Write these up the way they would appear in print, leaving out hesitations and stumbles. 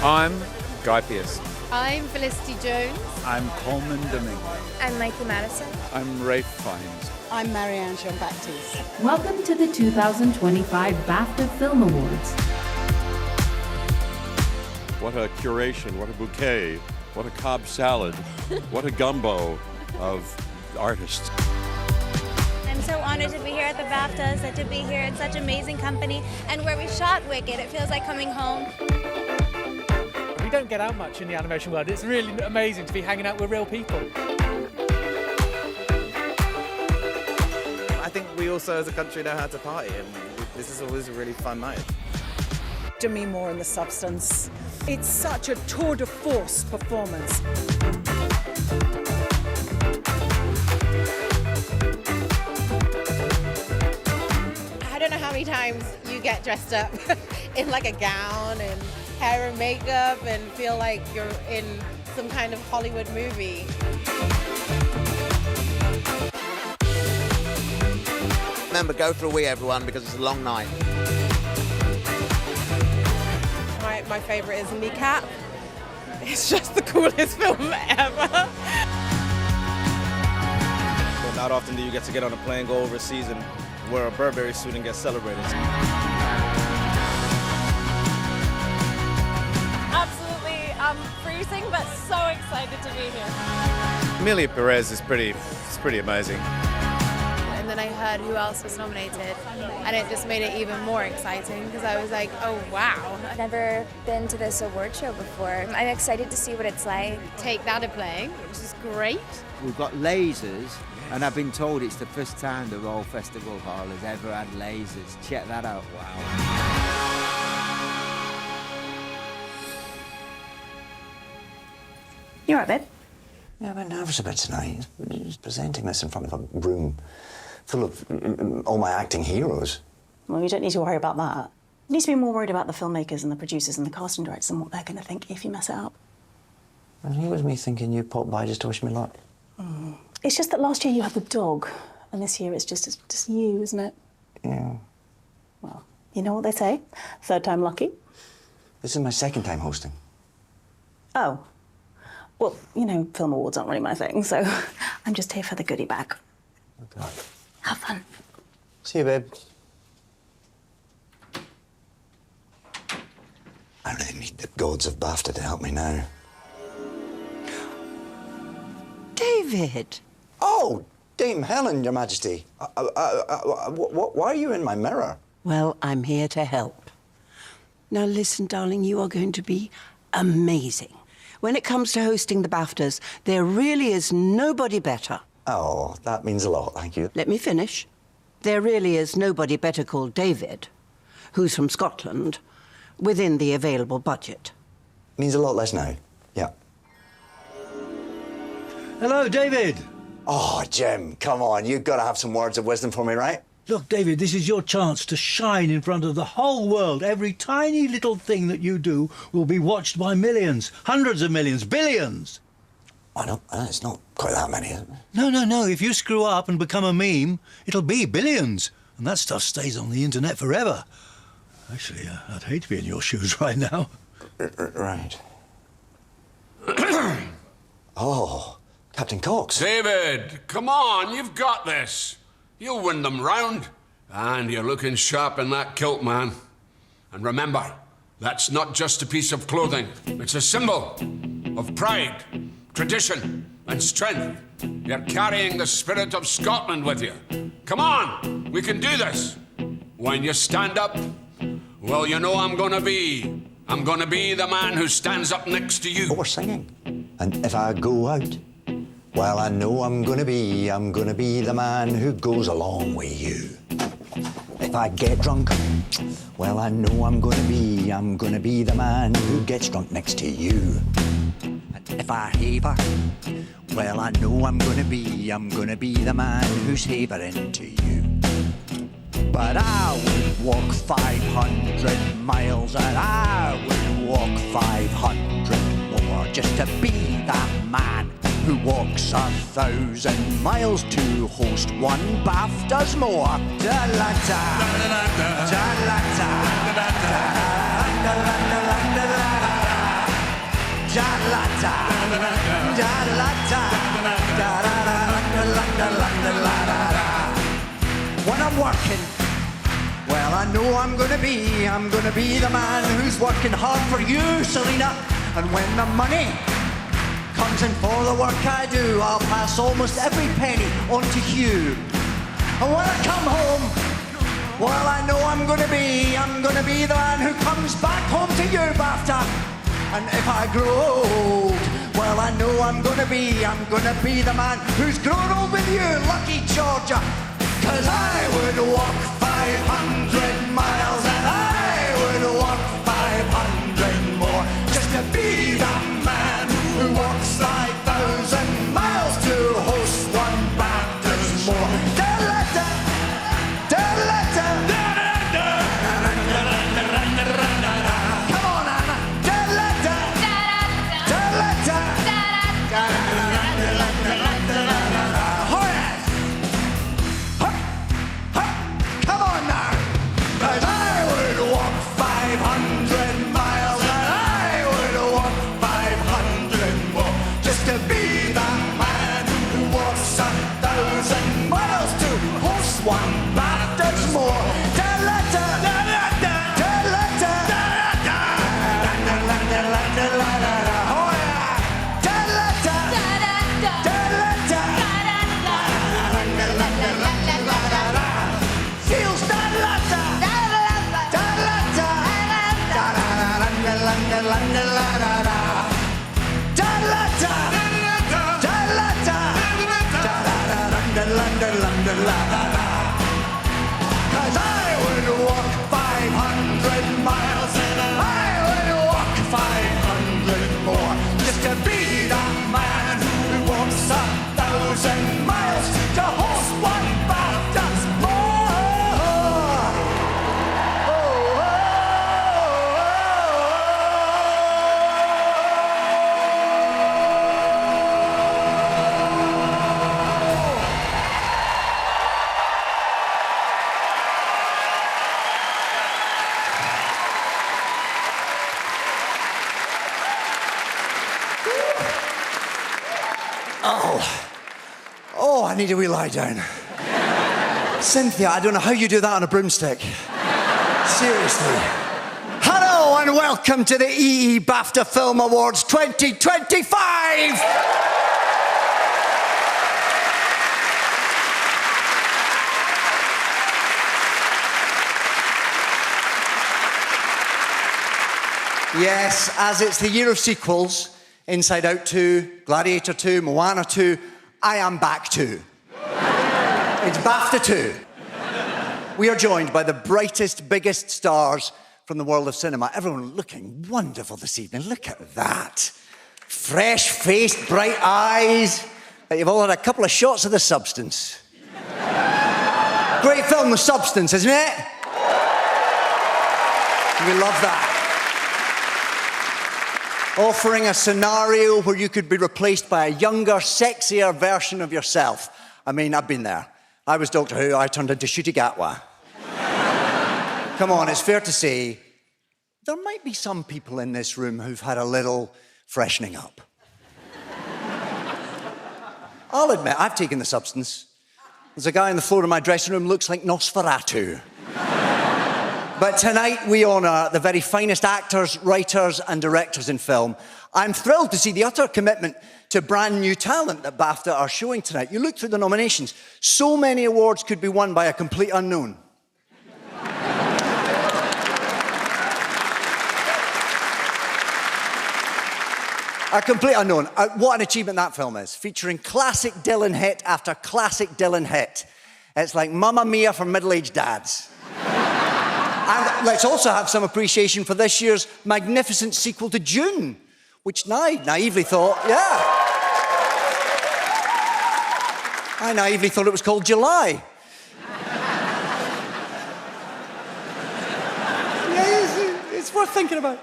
I'm Guy Pearce. I'm Felicity Jones. I'm Coleman Domingo. I'm Michael Madison. I'm Rafe Fiennes. I'm Marianne Jean-Baptiste. Welcome to the 2025 BAFTA Film Awards. What a curation, what a bouquet, what a Cobb salad, what a gumbo of artists. I'm so honored to be here at the BAFTAs, to be here in such amazing company, and where we shot Wicked, it feels like coming home. We don't get out much in the animation world. It's really amazing to be hanging out with real people. I think we also as a country know how to party, and this is always a really fun night. Demi Moore and the Substance. It's such a tour de force performance. I don't know how many times you get dressed up in like a gown and hair and makeup and feel like you're in some kind of Hollywood movie. Remember, go for a wee, everyone, because it's a long night. My favourite is Kneecap. It's just the coolest film ever. But not often do you get to get on a plane, go overseas, and wear a Burberry suit and get celebrated. Absolutely, I'm freezing, but so excited to be here. Amelia Perez is pretty amazing. And then I heard who else was nominated, and it just made it even more exciting because I was like, oh wow. I've never been to this award show before. I'm excited to see what it's like. Take That are playing, which is great. We've got lasers, and I've been told it's the first time the Royal Festival Hall has ever had lasers. Check that out, wow. You all right, babe? Yeah, I'm a bit nervous about tonight. Just presenting this in front of a room full of all my acting heroes. Well, you don't need to worry about that. You need to be more worried about the filmmakers and the producers and the casting directors and what they're going to think if you mess it up. And here was me thinking you popped by just to wish me luck. It's just that last year you had the dog, and this year it's just you, isn't it? Yeah. Well, you know what they say? Third time lucky. This is my second time hosting. Oh. Well, you know, film awards aren't really my thing, so I'm just here for the goodie bag. Okay. Have fun. See you, babe. I really need the gods of BAFTA to help me now. David! Oh, Dame Helen, Your Majesty. Why are you in my mirror? Well, I'm here to help. Now listen, darling, you are going to be amazing. When it comes to hosting the BAFTAs, there really is nobody better. Oh, that means a lot, thank you. Let me finish. There really is nobody better called David, who's from Scotland, within the available budget. Means a lot less now, yeah. Hello, David. Oh, Jim, come on, you've got to have some words of wisdom for me, right? Look, David, this is your chance to shine in front of the whole world. Every tiny little thing that you do will be watched by millions, hundreds of millions, billions. I know, it's not quite that many, is it? No. If you screw up and become a meme, it'll be billions. And that stuff stays on the internet forever. Actually, I'd hate to be in your shoes right now. Right. Oh, Captain Cox. David, come on, you've got this. You'll win them round. And you're looking sharp in that kilt, man. And remember, that's not just a piece of clothing. It's a symbol of pride, tradition, and strength. You're carrying the spirit of Scotland with you. Come on, we can do this. When you stand up, well, you know I'm gonna be the man who stands up next to you. Oh, we're singing. And if I go out, well, I know I'm gonna be the man who goes along with you. If I get drunk, well, I know I'm gonna be the man who gets drunk next to you. And if I haver, well, I know I'm gonna be the man who's havering to you. But I would walk 500 miles and I would walk 500 more just to be that man who walks 1,000 miles to host one BAFTAs more. Da-la-da, da-la-da, da-la-da, da-la-da. When I'm working, well, I know I'm gonna be the man who's working hard for you, Selena. And when the money comes in for the work I do, I'll pass almost every penny on to Hugh. And when I come home, well, I know I'm gonna be the man who comes back home to you, BAFTA. And if I grow old, well, I know I'm gonna be the man who's grown old with you, lucky Georgia. 'Cause I would walk 500 miles and I would walk 500 more just to be the man who walks 5,000 miles to host one BAFTA's more. Come on, Anna. Come on now. 'Cause I would walk 500 miles and I would walk 500 more just to be the man who walks 1,000 miles to host one BAFTA's more. Cause I would walk 500 miles and I would walk 500 more just to be the man who walks 1,000 miles to host one BAFTA's Oh, I need a wee lie down. Cynthia, I don't know how you do that on a broomstick. Seriously. Hello and welcome to the EE BAFTA Film Awards 2025! Yes, as it's the year of sequels, Inside Out 2, Gladiator 2, Moana 2, I am back too. It's BAFTA 2. We are joined by the brightest, biggest stars from the world of cinema. Everyone looking wonderful this evening. Look at that. Fresh-faced, bright eyes. You've all had a couple of shots of The Substance. Great film, The Substance, isn't it? We love that. Offering a scenario where you could be replaced by a younger, sexier version of yourself. I mean, I've been there. I was Doctor Who, I turned into Ncuti Gatwa. Come on, it's fair to say, there might be some people in this room who've had a little freshening up. I'll admit, I've taken The Substance. There's a guy on the floor of my dressing room looks like Nosferatu. But tonight we honour the very finest actors, writers and directors in film. I'm thrilled to see the utter commitment to brand new talent that BAFTA are showing tonight. You look through the nominations, so many awards could be won by a complete unknown. A complete unknown. What an achievement that film is, featuring classic Dylan hit after classic Dylan hit. It's like Mamma Mia for middle-aged dads. And let's also have some appreciation for this year's magnificent sequel to June, which I naively thought, I naively thought it was called July. It's worth thinking about.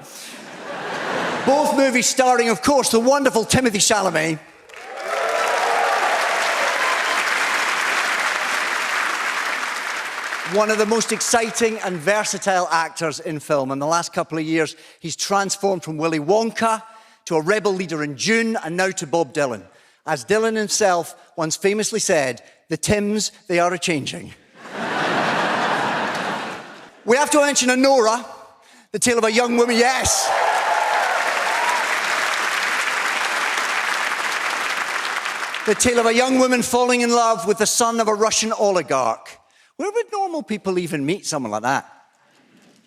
Both movies starring, of course, the wonderful Timothée Chalamet. One of the most exciting and versatile actors in film. In the last couple of years, he's transformed from Willy Wonka to a rebel leader in June, and now to Bob Dylan. As Dylan himself once famously said, the Tims, they are a-changing. We have to mention Honora, the tale of a young woman, yes. The tale of a young woman falling in love with the son of a Russian oligarch. Where would normal people even meet someone like that?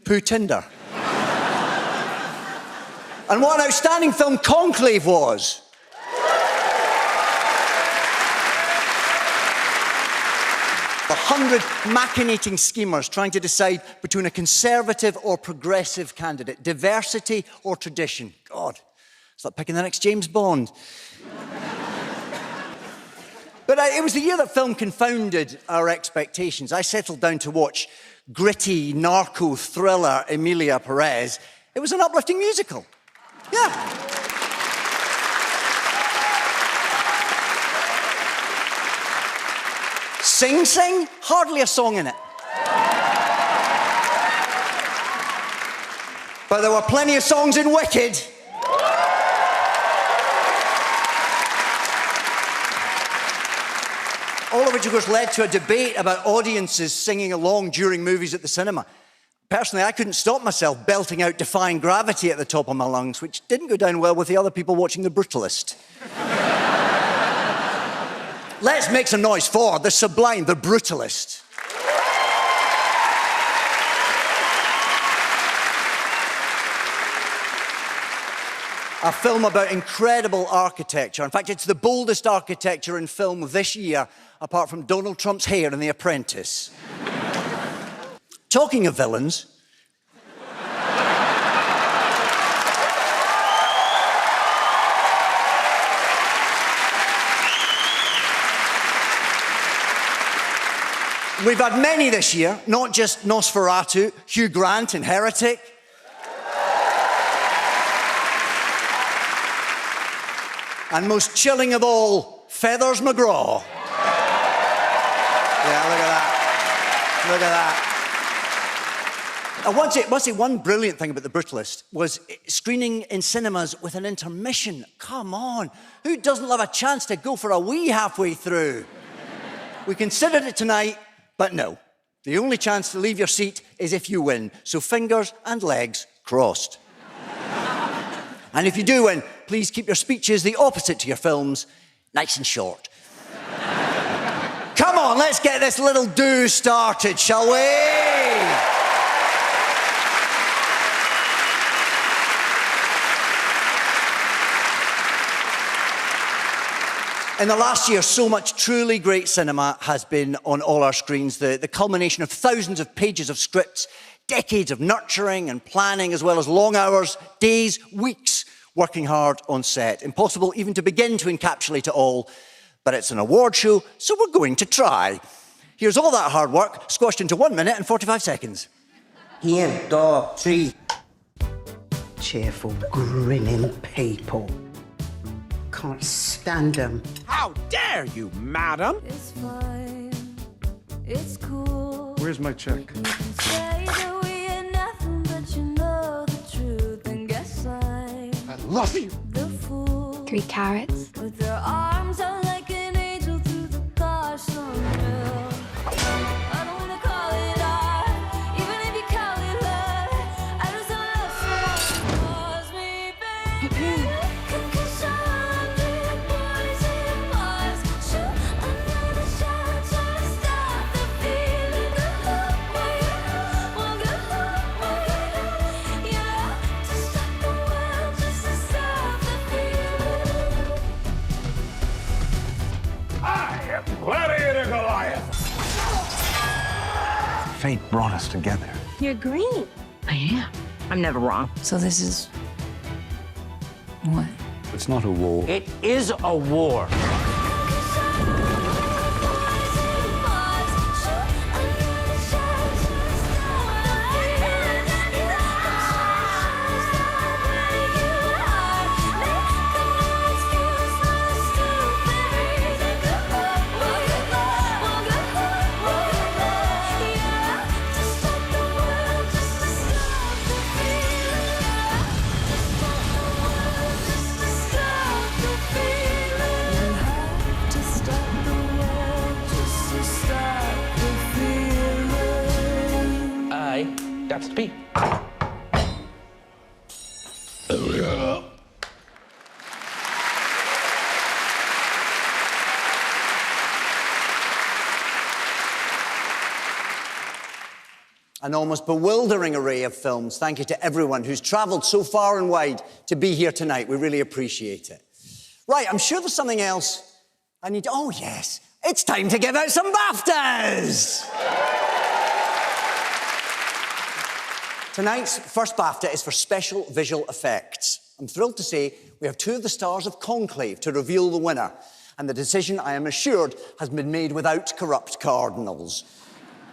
Poo Tinder. And what an outstanding film Conclave was. The 100 machinating schemers trying to decide between a conservative or progressive candidate, diversity or tradition. God, it's like picking the next James Bond. But it was the year that film confounded our expectations. I settled down to watch gritty narco thriller Emilia Perez. It was an uplifting musical. Yeah. Sing Sing? Hardly a song in it. But there were plenty of songs in Wicked. All of which, of course, led to a debate about audiences singing along during movies at the cinema. Personally, I couldn't stop myself belting out Defying Gravity at the top of my lungs, which didn't go down well with the other people watching The Brutalist. Let's make some noise for the sublime, The Brutalist. A film about incredible architecture. In fact, it's the boldest architecture in film this year, apart from Donald Trump's hair in The Apprentice. Talking of villains, we've had many this year, not just Nosferatu, Hugh Grant in Heretic. And most chilling of all, Feathers McGraw. Yeah, look at that. Look at that. I want to say one brilliant thing about The Brutalist was screening in cinemas with an intermission. Come on. Who doesn't love a chance to go for a wee halfway through? We considered it tonight, but no. The only chance to leave your seat is if you win. So fingers and legs crossed. And if you do win, please keep your speeches the opposite to your films, nice and short. Come on, let's get this little do started, shall we? In the last year, so much truly great cinema has been on all our screens. The culmination of thousands of pages of scripts, decades of nurturing and planning, as well as long hours, days, weeks, working hard on set. Impossible even to begin to encapsulate it all, but it's an award show, so we're going to try. Here's all that hard work squashed into 1 minute and 45 seconds. Here, dog, tree. Cheerful, grinning people. Can't stand them. How dare you, madam? It's fine. It's cool. Where's my check? You can say that we ain't nothing, but you know the truth. And guess I love you. The fool. 3 carrots. With their arms out like an angel through the car sunroof. I don't wanna call it art, even if you call it love. I just don't love cause me, baby. Cause I'm dreaming boys in Mars. Shoot another shot, try to stop the feeling. Good luck, well, good luck, yeah. To stop the world, just to stop the feeling. I am Gladiator Goliath. Fate brought us together. You're green. I am. I'm never wrong. So this is... what? It's not a war. It is a war. an almost bewildering array of films. Thank you to everyone who's travelled so far and wide to be here tonight. We really appreciate it. Right, I'm sure there's something else I need to... Oh, yes. It's time to give out some BAFTAs! Tonight's first BAFTA is for special visual effects. I'm thrilled to say we have two of the stars of Conclave to reveal the winner. And the decision, I am assured, has been made without corrupt cardinals.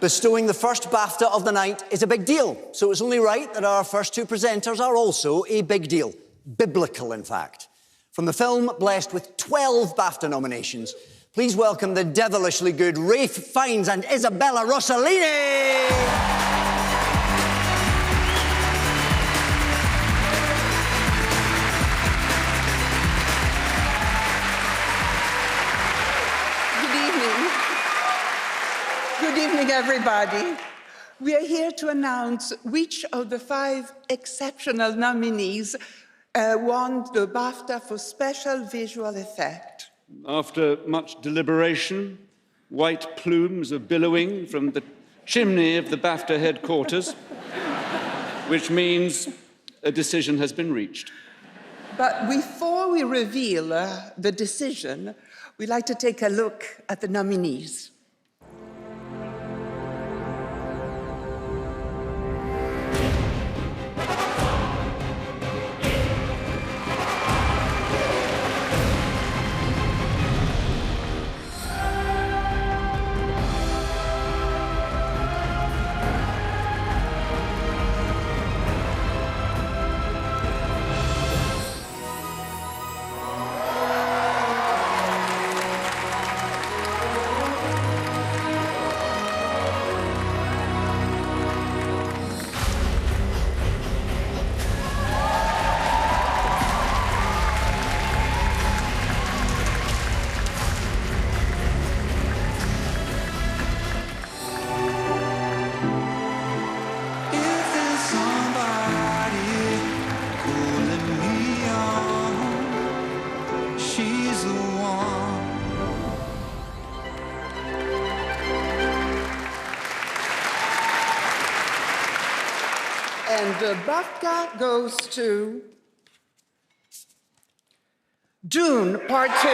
Bestowing the first BAFTA of the night is a big deal, so it's only right that our first two presenters are also a big deal. Biblical, in fact. From the film blessed with 12 BAFTA nominations, please welcome the devilishly good Ralph Fiennes and Isabella Rossellini! Good evening, everybody. We are here to announce which of the 5 exceptional nominees won the BAFTA for special visual effect. After much deliberation, white plumes are billowing from the chimney of the BAFTA headquarters, which means a decision has been reached. But before we reveal the decision, we'd like to take a look at the nominees. And the BAFTA goes to Dune, Part 2.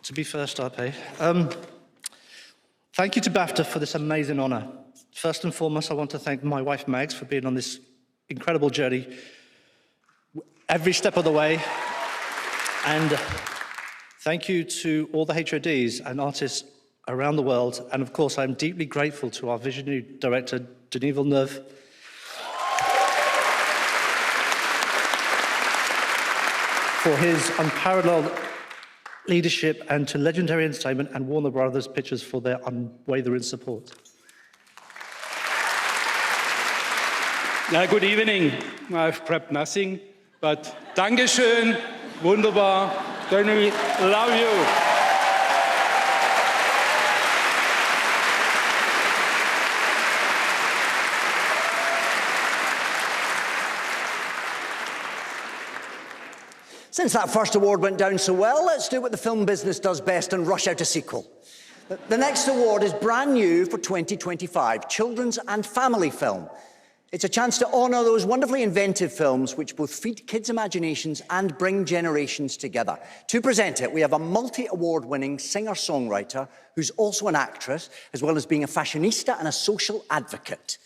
To be first up, eh? Thank you to BAFTA for this amazing honour. First and foremost, I want to thank my wife, Mags, for being on this incredible journey every step of the way. And thank you to all the HODs and artists around the world. And of course, I'm deeply grateful to our visionary director, Denis Villeneuve, for his unparalleled leadership, and to Legendary Entertainment and Warner Brothers Pictures for their unwavering support. Yeah, good evening. I've prepped nothing, but Dankeschön, wunderbar, Denis, love you. Since that first award went down so well, let's do what the film business does best and rush out a sequel. The next award is brand new for 2025, Children's and Family Film. It's a chance to honour those wonderfully inventive films which both feed kids' imaginations and bring generations together. To present it, we have a multi-award-winning singer-songwriter who's also an actress, as well as being a fashionista and a social advocate.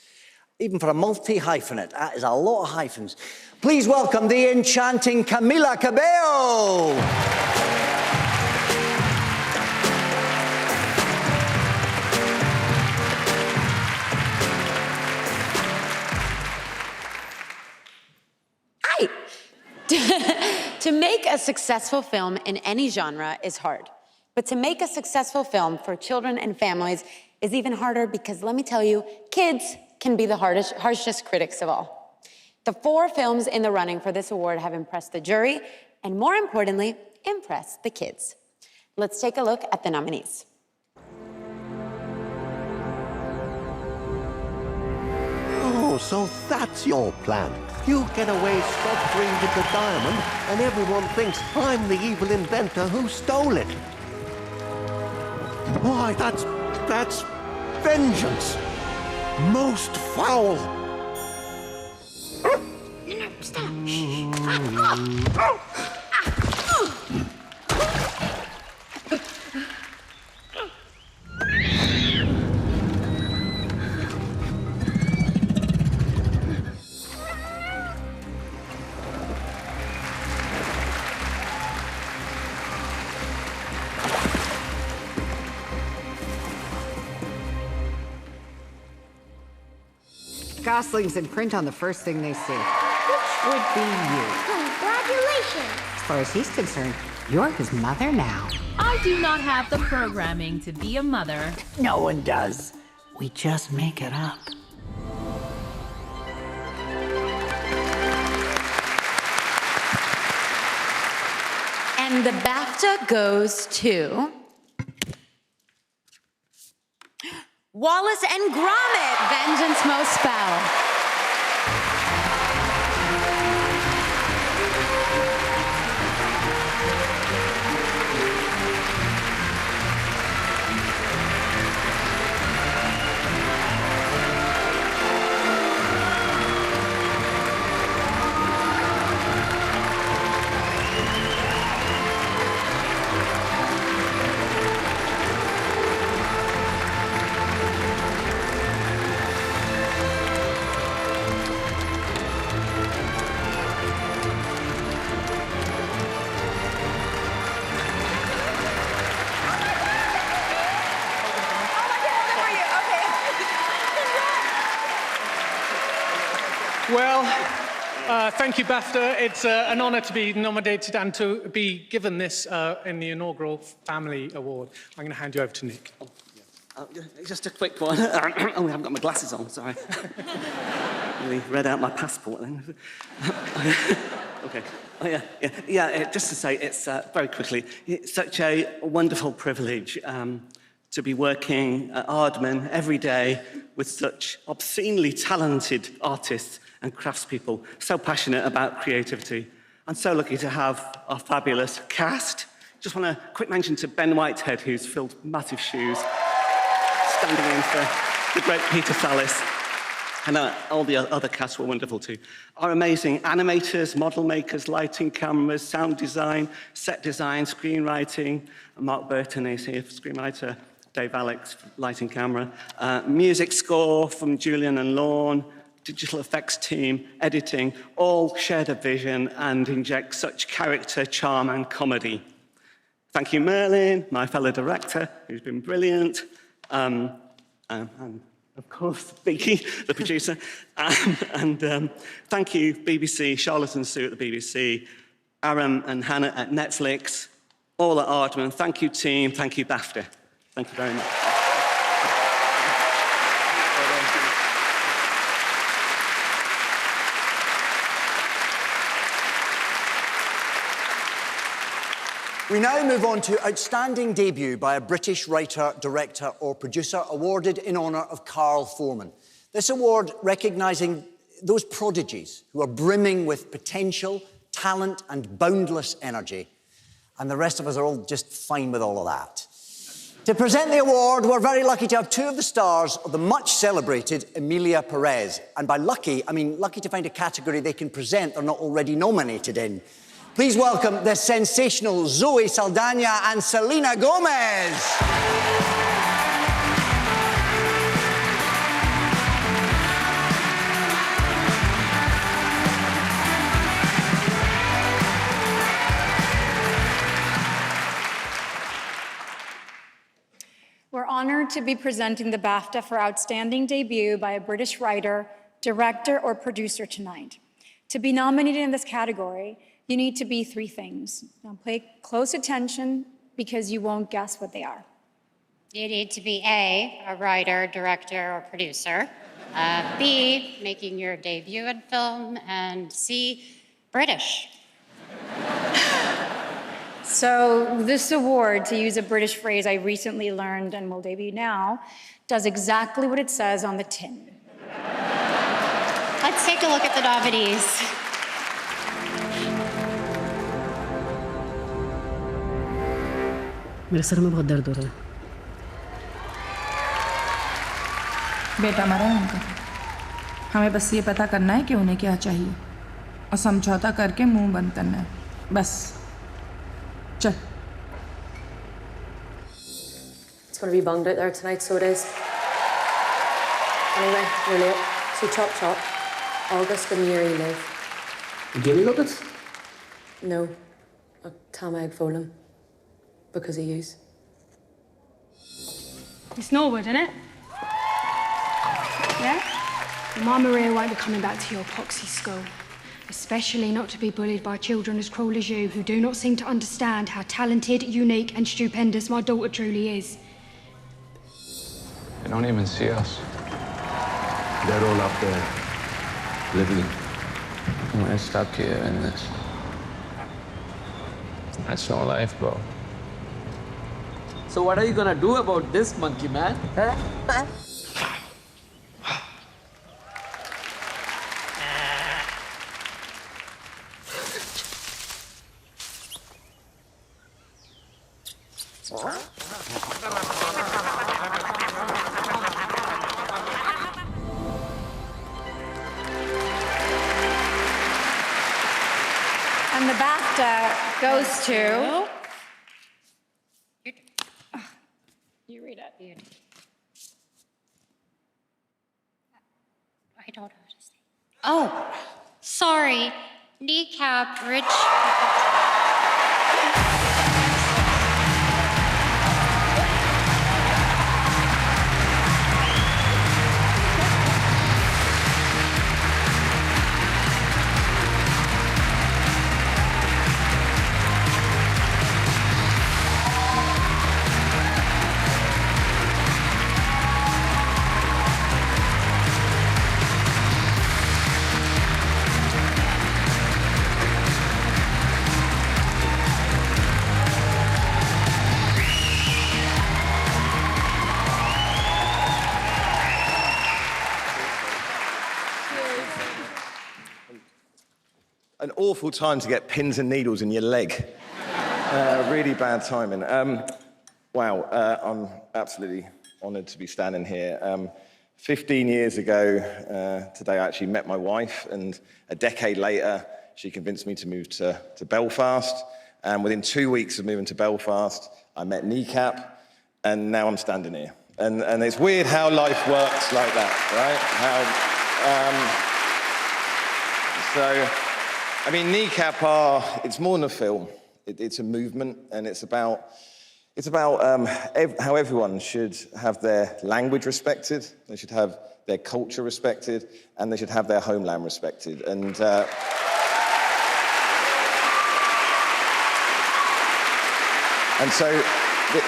Even for a multi-hyphenate, that is a lot of hyphens. Please welcome the enchanting Camila Cabello. To make a successful film in any genre is hard. But to make a successful film for children and families is even harder because, let me tell you, kids can be the harshest critics of all. The 4 films in the running for this award have impressed the jury and, more importantly, impressed the kids. Let's take a look at the nominees. Oh, so that's your plan. You get away scot-free with the diamond, and everyone thinks I'm the evil inventor who stole it. Why, that's vengeance. Most foul. Stop. Goslings in print on the first thing they see. Which would be you. Congratulations. As far as he's concerned, you're his mother now. I do not have the programming to be a mother. No one does. We just make it up. And the BAFTA goes to Wallace and Gromit, Vengeance Most Foul. Well, thank you, BAFTA. It's an honor to be nominated and to be given this in the inaugural Family Award. I'm going to hand you over to Nick. Just a quick one. Oh, I haven't got my glasses on, sorry. Really read out my passport then. Okay. Oh, yeah, just to say, it's very quickly, it's such a wonderful privilege to be working at Aardman every day with such obscenely talented artists and craftspeople, so passionate about creativity. I'm so lucky to have our fabulous cast. Just want a quick mention to Ben Whitehead, who's filled massive shoes, standing in for the great Peter Sallis. And all the other casts were wonderful too. Our amazing animators, model makers, lighting cameras, sound design, set design, screenwriting. Mark Burton is here for screenwriter, Dave Alex for lighting camera. Music score from Julian and Lorne, digital effects team, editing, all shared a vision and inject such character, charm and comedy. Thank you, Merlin, my fellow director, who's been brilliant. And of course, Vicky, the producer. And thank you, BBC, Charlotte and Sue at the BBC, Aram and Hannah at Netflix, all at Aardman. Thank you, team. Thank you, BAFTA. Thank you very much. We now move on to Outstanding Debut by a British writer, director or producer, awarded in honour of Carl Foreman. This award recognising those prodigies who are brimming with potential, talent and boundless energy. And the rest of us are all just fine with all of that. To present the award, we're very lucky to have two of the stars of the much celebrated Emilia Perez. And by lucky, I mean lucky to find a category they can present they're not already nominated in. Please welcome the sensational Zoe Saldana and Selena Gomez. We're honored to be presenting the BAFTA for Outstanding Debut by a British writer, director, or producer tonight. To be nominated in this category, You need to be three things. Now pay close attention because you won't guess what they are. You need to be a writer, director, or producer. B, making your debut in film. And C, British. So this award, to use a British phrase I recently learned and will debut now, does exactly what it says on the tin. Let's take a look at the nominees. मेरे sir में बहुत दर्द हो रहा है। बेटा मरा है उनका। हमें बस ये पता करना है कि उन्हें क्या चाहिए और समझौता करके मुंह बंद करना है, बस। चल। It's going to be bunged out there tonight, so it is. Anyway, we're late. So chop chop. August and Miri live. Gilly look it? No. A Tamag Folum. Because of yous. It's Norwood, isn't it? Yeah? Well, my Maria won't be coming back to your poxy school. Especially not to be bullied by children as cruel as you, who do not seem to understand how talented, unique and stupendous my daughter truly is. They don't even see us. They're all up there, living. And we're stuck here in this. That's no life, bro. So what are you gonna do about this, monkey man? Huh? And the BAFTA goes to... You read it. I don't know how to say. Oh, sorry. Kneecap, Rich. An awful time to get pins and needles in your leg. Really bad timing. Wow, I'm absolutely honoured to be standing here. 15 years ago, today I actually met my wife, and a decade later, she convinced me to move to Belfast. And within 2 weeks of moving to Belfast, I met Kneecap, and now I'm standing here. And it's weird how life works like that, right? I mean, Kneecap it's more than a film. It's a movement, and it's about how everyone should have their language respected, they should have their culture respected, and they should have their homeland respected. And so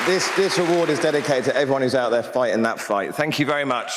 this award is dedicated to everyone who's out there fighting that fight. Thank you very much.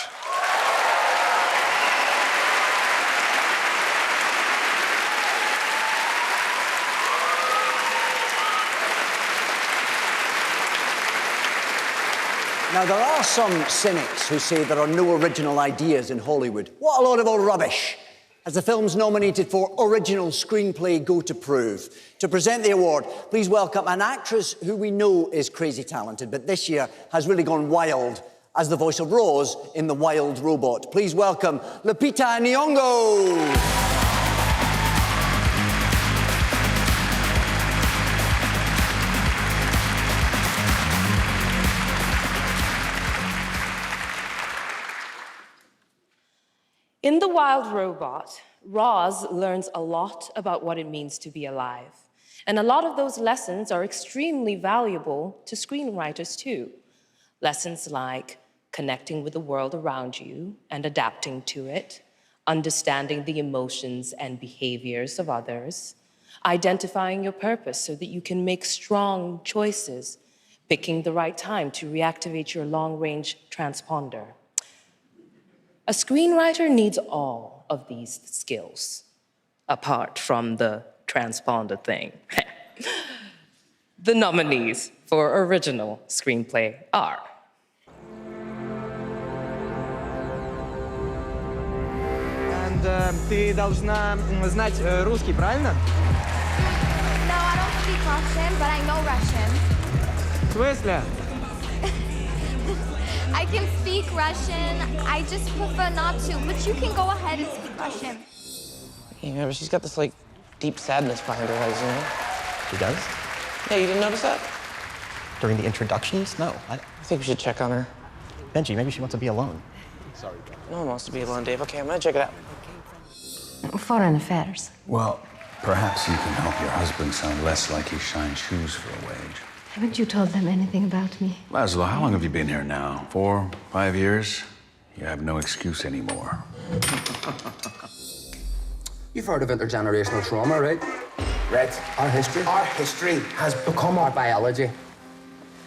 Now, there are some cynics who say there are no original ideas in Hollywood. What a load of old rubbish. As the films nominated for Original Screenplay go to prove. To present the award, please welcome an actress who we know is crazy talented, but this year has really gone wild as the voice of Rose in The Wild Robot. Please welcome Lupita Nyong'o. In The Wild Robot, Roz learns a lot about what it means to be alive. And a lot of those lessons are extremely valuable to screenwriters too. Lessons like connecting with the world around you and adapting to it, understanding the emotions and behaviors of others, identifying your purpose so that you can make strong choices, picking the right time to reactivate your long-range transponder. A screenwriter needs all of these skills, apart from the transponder thing. The nominees for original screenplay are Ты должна знать русский, правильно? No, I don't speak Russian, but I know Russian. В смысле? I can speak Russian. I just prefer not to, but you can go ahead and speak Russian. Yeah, but she's got this, like, deep sadness behind her eyes, you know? She does? Yeah, you didn't notice that? During the introductions? No. I think we should check on her. Benji, maybe she wants to be alone. Sorry, Dad. No one wants to be alone, Dave. Okay, I'm gonna check it out. Foreign affairs. Well, perhaps you can help your husband sound less like he shines shoes for a wage. Haven't you told them anything about me? Laszlo, how long have you been here now? 4, 5 years? You have no excuse anymore. You've heard of intergenerational trauma, right? Right. Our history. Our history has become our biology.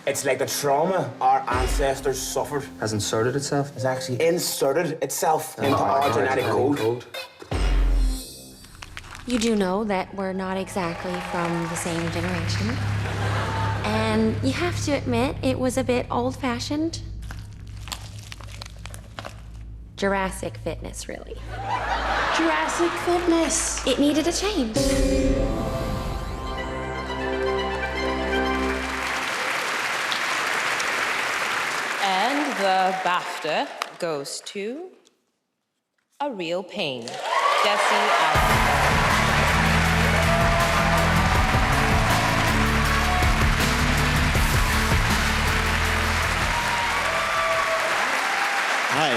It's like the trauma our ancestors suffered has inserted itself. Has actually inserted itself into our genetic code. You do know that we're not exactly from the same generation. And you have to admit, it was a bit old-fashioned. Jurassic fitness, really. Jurassic fitness. It needed a change. And the BAFTA goes to A Real Pain, Jesse Eisenberg. Hi.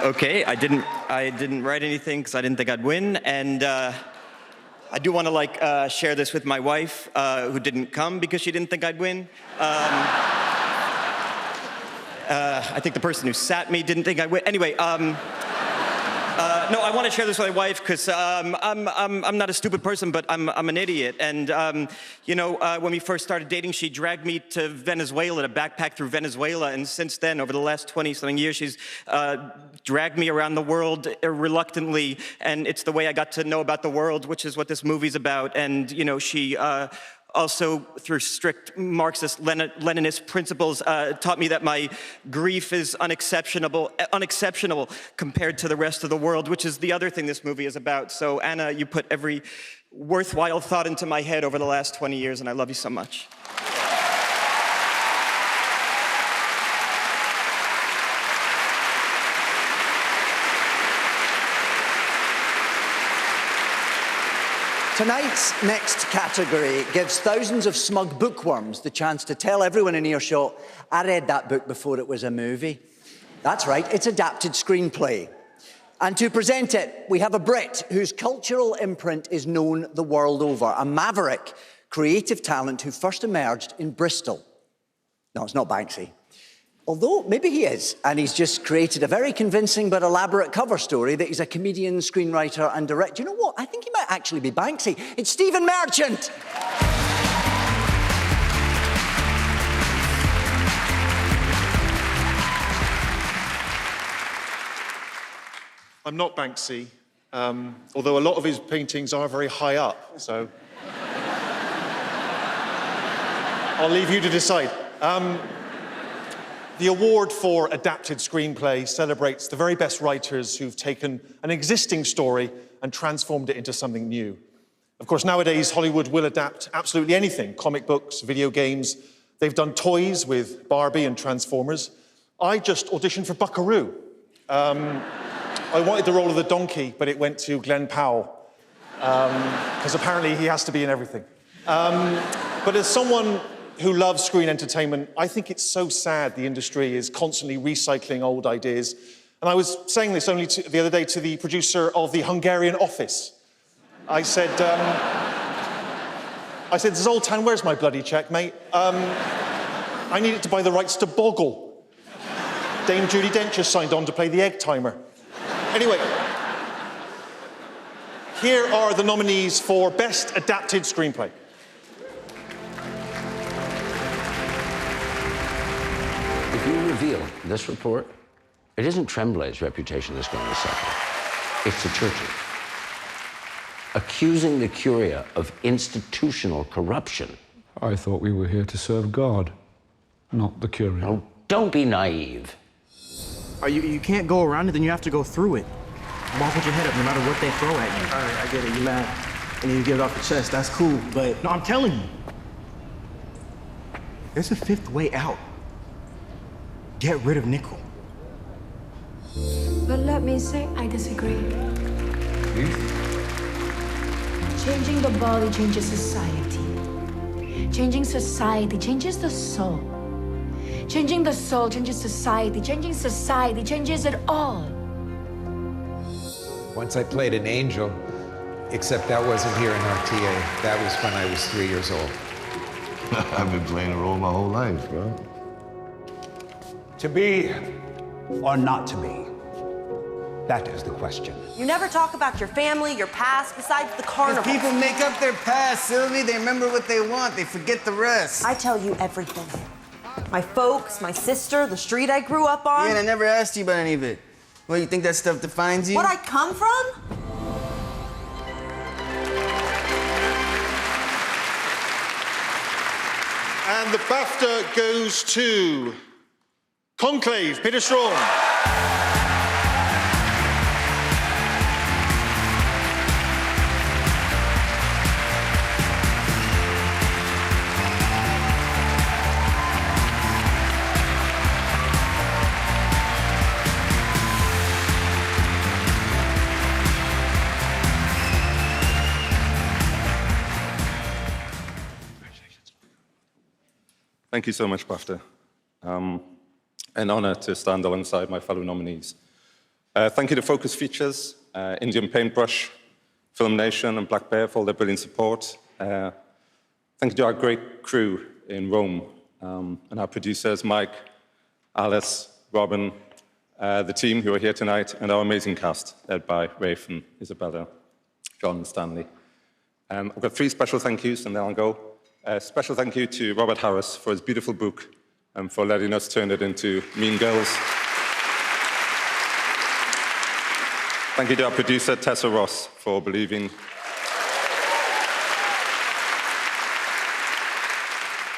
Okay, I didn't write anything because I didn't think I'd win, and I do want to share this with my wife, who didn't come because she didn't think I'd win. I think the person who sat me didn't think I'd win. Anyway, no, I want to share this with my wife because I'm not a stupid person, but I'm an idiot. And when we first started dating, she dragged me to Venezuela to backpack through Venezuela, and since then, over the last 20-something years, she's dragged me around the world reluctantly, and it's the way I got to know about the world, which is what this movie's about. And she also, through strict Marxist Leninist principles, taught me that my grief is unexceptional compared to the rest of the world, which is the other thing this movie is about. So, Anna, you put every worthwhile thought into my head over the last 20 years, and I love you so much. Tonight's next category gives thousands of smug bookworms the chance to tell everyone in earshot, I read that book before it was a movie. That's right, it's adapted screenplay. And to present it, we have a Brit whose cultural imprint is known the world over, a maverick creative talent who first emerged in Bristol. No, it's not Banksy. Although, maybe he is, and he's just created a very convincing but elaborate cover story that he's a comedian, screenwriter and director. You know what? I think he might actually be Banksy. It's Stephen Merchant! I'm not Banksy, although a lot of his paintings are very high up, so I'll leave you to decide. The award for adapted screenplay celebrates the very best writers who've taken an existing story and transformed it into something new. Of course, nowadays, Hollywood will adapt absolutely anything, comic books, video games. They've done toys with Barbie and Transformers. I just auditioned for Buckaroo. I wanted the role of the donkey, but it went to Glenn Powell, because apparently he has to be in everything. But as someone who loves screen entertainment, I think it's so sad the industry is constantly recycling old ideas. And I was saying this only the other day to the producer of The Hungarian Office. I said, Zoltan, where's my bloody check, mate? I needed to buy the rights to Boggle. Dame Judi Dench just signed on to play the egg timer. Anyway, Here are the nominees for Best Adapted Screenplay. If you reveal this report, it isn't Tremblay's reputation that's going to suffer. It's the church's. Accusing the Curia of institutional corruption. I thought we were here to serve God, not the Curia. Oh, don't be naive. You can't go around it, then you have to go through it. Why put your head up no matter what they throw at you? All right, I get it, you're mad. And you get it off your chest, that's cool, but no, I'm telling you. There's a fifth way out. Get rid of Nickel. But let me say, I disagree. Changing the body changes society. Changing society changes the soul. Changing the soul changes society. Changing society changes it all. Once I played an angel, except that wasn't here in RTA. That was when I was 3 years old. I've been playing a role my whole life, bro. To be or not to be? That is the question. You never talk about your family, your past, besides the carnival. If people make up their past, Sylvie, they remember what they want. They forget the rest. I tell you everything. My folks, my sister, the street I grew up on. Yeah, and I never asked you about any of it. Well, you think that stuff defines you? What I come from? And the BAFTA goes to Conclave, Peter Strawn. Thank you so much, BAFTA. An honor to stand alongside my fellow nominees. Thank you to Focus Features, Indian Paintbrush, Film Nation, and Black Bear for all their brilliant support. Thank you to our great crew in Rome, and our producers, Mike, Alice, Robin, the team who are here tonight, and our amazing cast, led by Rafe and Isabella, John and Stanley. I've got 3 special thank yous, and then I'll go. Special thank you to Robert Harris for his beautiful book and for letting us turn it into Mean Girls. Thank you to our producer, Tessa Ross, for believing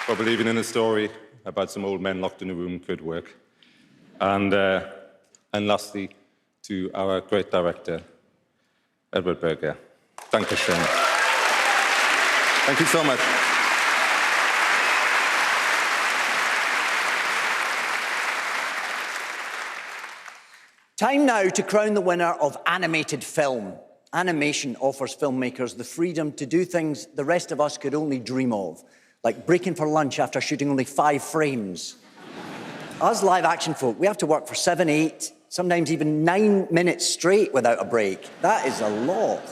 in the story about some old men locked in a room could work. And lastly, to our great director, Edward Berger. Thank you, Shane. Thank you so much. Time now to crown the winner of animated film. Animation offers filmmakers the freedom to do things the rest of us could only dream of, like breaking for lunch after shooting only 5 frames. Us live-action folk, we have to work for 7, 8, sometimes even 9 minutes straight without a break. That is a lot.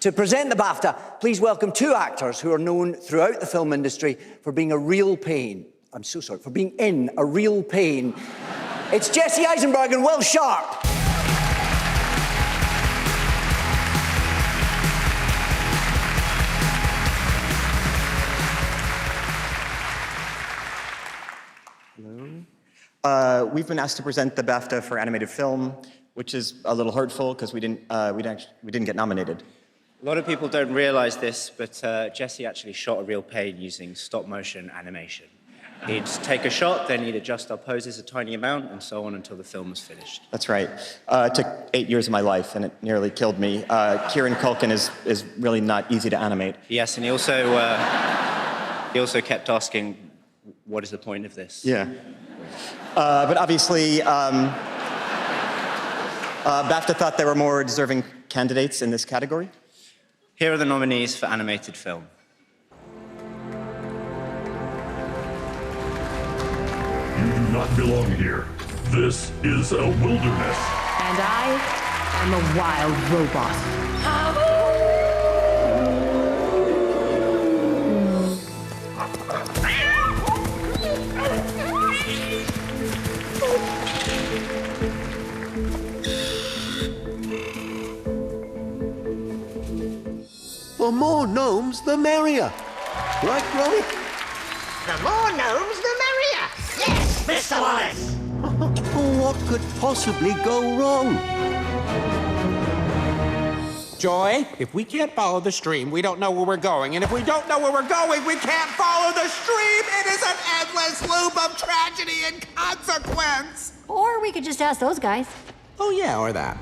To present the BAFTA, please welcome 2 actors who are known throughout the film industry for being a real pain. I'm so sorry, for being in a real pain. It's Jesse Eisenberg and Will Sharp. Hello. We've been asked to present the BAFTA for animated film, which is a little hurtful because we didn't get nominated. A lot of people don't realize this, but Jesse actually shot a real pain using stop-motion animation. He'd take a shot, then he'd adjust our poses a tiny amount, and so on until the film was finished. That's right. It took 8 years of my life, and it nearly killed me. Kieran Culkin is really not easy to animate. Yes, and he also kept asking, what is the point of this? Yeah. But obviously, BAFTA thought there were more deserving candidates in this category. Here are the nominees for animated film. You do not belong here. This is a wilderness. And I am a wild robot. more gnomes, the merrier. Right, Ronnie? The more gnomes, the merrier. Yes, Mr. Wallace. What could possibly go wrong? Joy, if we can't follow the stream, we don't know where we're going. And if we don't know where we're going, we can't follow the stream. It is an endless loop of tragedy and consequence. Or we could just ask those guys. Oh, yeah, or that.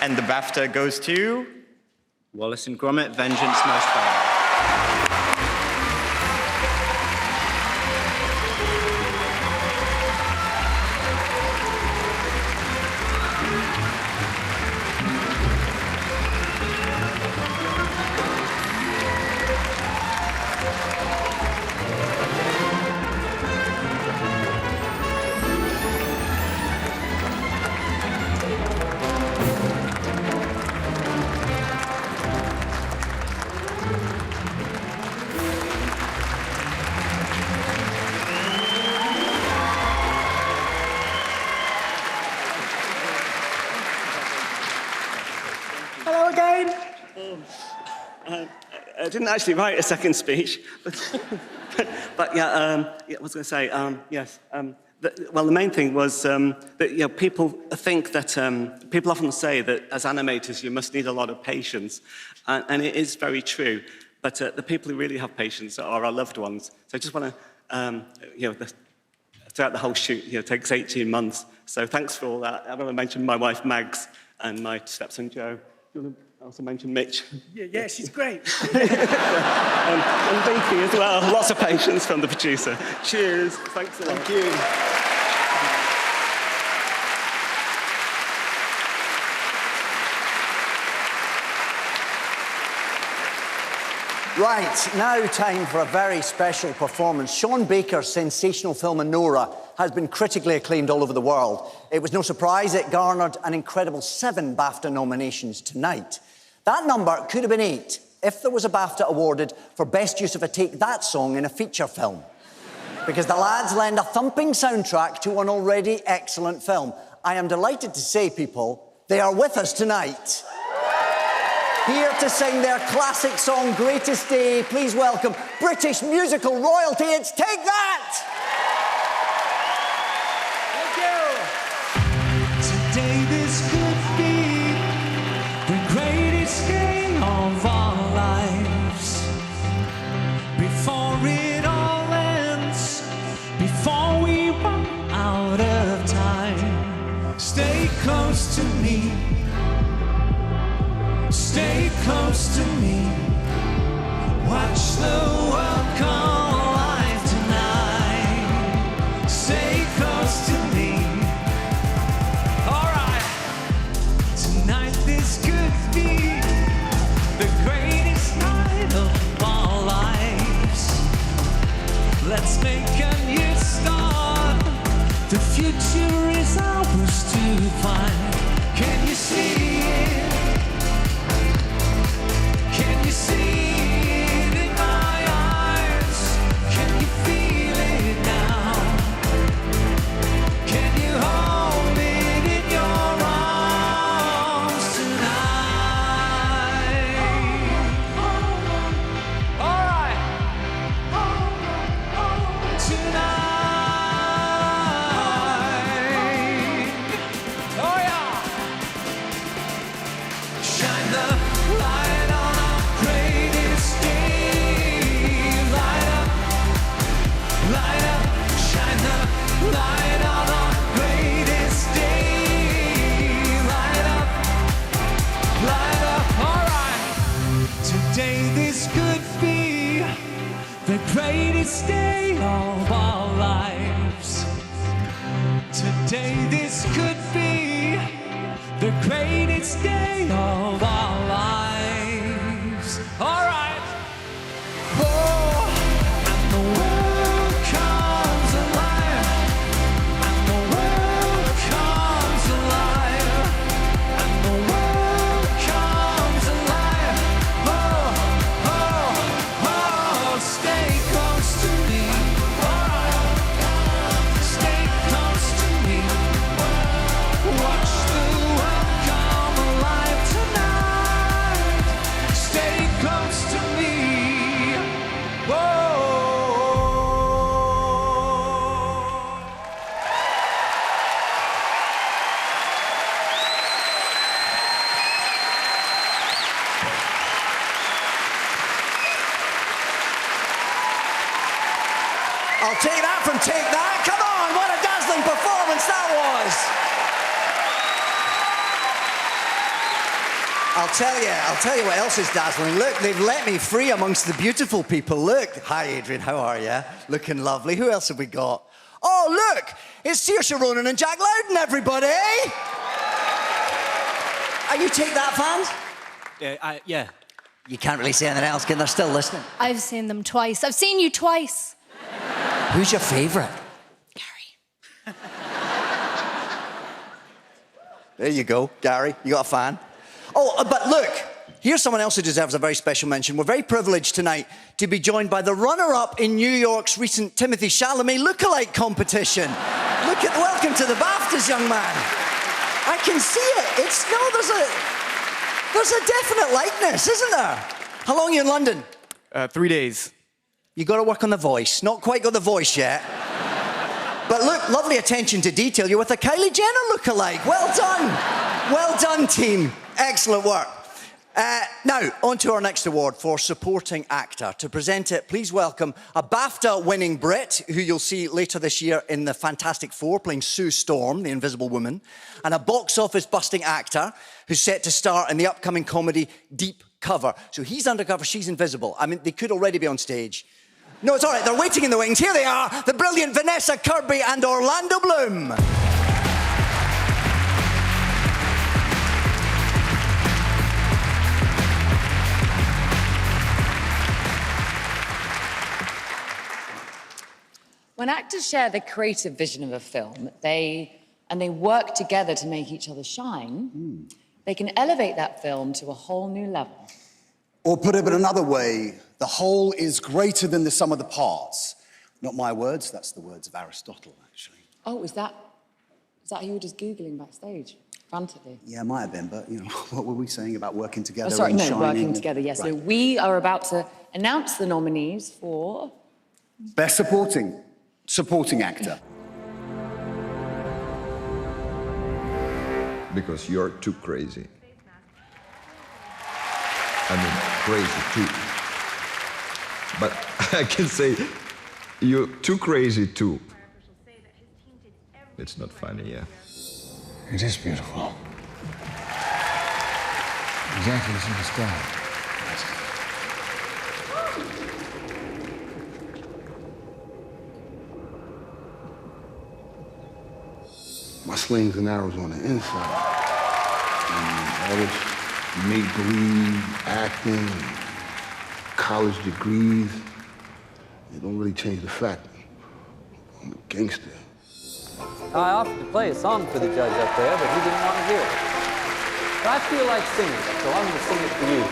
And the BAFTA goes to... Wallace and Gromit, Vengeance Most Foul. Hello again. I didn't actually write a second speech, but yeah, I was going to say, yes. Well, the main thing was that people think that people often say that as animators you must need a lot of patience, and it is very true. But the people who really have patience are our loved ones. So I just want to, throughout the whole shoot, it takes 18 months. So thanks for all that. I want to mention my wife Mags and my stepson Joe. Do you want to also mention Mitch? Yeah, she's great. and Vicky as well. Lots of patience from the producer. Cheers. Thanks a lot. Thank you. Right, now time for a very special performance. Sean Baker's sensational film Anora has been critically acclaimed all over the world. It was no surprise it garnered an incredible 7 BAFTA nominations tonight. That number could have been 8 if there was a BAFTA awarded for best use of a Take That song in a feature film. Because the lads lend a thumping soundtrack to an already excellent film. I am delighted to say, people, they are with us tonight. Here to sing their classic song, Greatest Day, please welcome British musical royalty, it's Take That! Today this could be the greatest day of our lives. Before it all ends, before we run out of time, stay close to me. Stay close to me. Watch the world come alive tonight. Stay close to me. Alright. Tonight this could be the greatest night of our lives. Let's make a new start. The future is ours to find. Can you see it? Can you see it in my eyes? Can you feel it now? Can you hold it in your arms tonight? All right. Tonight. Oh yeah. Shine the light on our greatest day. Light up, shine the light on our greatest day. Light up, all right. Today this could be the greatest day of our lives. Today this could be the greatest day of our lives. All right. Oh, and the world comes alive. And the world comes alive. And the world comes alive. Oh, stay close to me. All right. Stay close to me. Watch the take that from Take That. Come on, what a dazzling performance that was. I'll tell you what else is dazzling. Look, they've let me free amongst the beautiful people. Look, hi Adrian, how are you? Looking lovely. Who else have we got? Oh, look, it's Saoirse Ronan and Jack Lowden, everybody. Are you Take That fans? Yeah. You can't really say anything else, they're still listening. I've seen them twice. I've seen you twice. Who's your favourite? Gary. There you go, Gary, you got a fan. Oh, but look, here's someone else who deserves a very special mention. We're very privileged tonight to be joined by the runner-up in New York's recent Timothée Chalamet lookalike competition. Welcome to the BAFTAs, young man. I can see it. There's a definite likeness, isn't there? How long are you in London? 3 days. You got to work on the voice. Not quite got the voice yet. But look, lovely attention to detail. You're with a Kylie Jenner lookalike. Well done. Well done, team. Excellent work. Now, on to our next award for supporting actor. To present it, please welcome a BAFTA-winning Brit, who you'll see later this year in the Fantastic Four, playing Sue Storm, the Invisible Woman, and a box office-busting actor who's set to star in the upcoming comedy Deep Cover. So he's undercover, she's invisible. I mean, they could already be on stage. No, it's all right, they're waiting in the wings. Here they are, the brilliant Vanessa Kirby and Orlando Bloom. When actors share the creative vision of a film, they work together to make each other shine, they can elevate that film to a whole new level. Or put it another way, the whole is greater than the sum of the parts. Not my words, that's the words of Aristotle, actually. Oh, is that who you were just Googling backstage, frantically? Yeah, it might have been, but, you know, what were we saying about working together sorry, and no, shining? working together, yes. Right. So we are about to announce the nominees for... Best supporting actor. Because you're too crazy. I mean, crazy too. But I can say you're too crazy too. It's not funny, yeah. It is beautiful. Exactly as you described. My slings and arrows on the inside. And all this make-believe, acting, college degrees, it don't really change the fact I'm a gangster. I offered to play a song for the judge up there, but he didn't want to hear it. But I feel like singing it, so I'm going to sing it for you.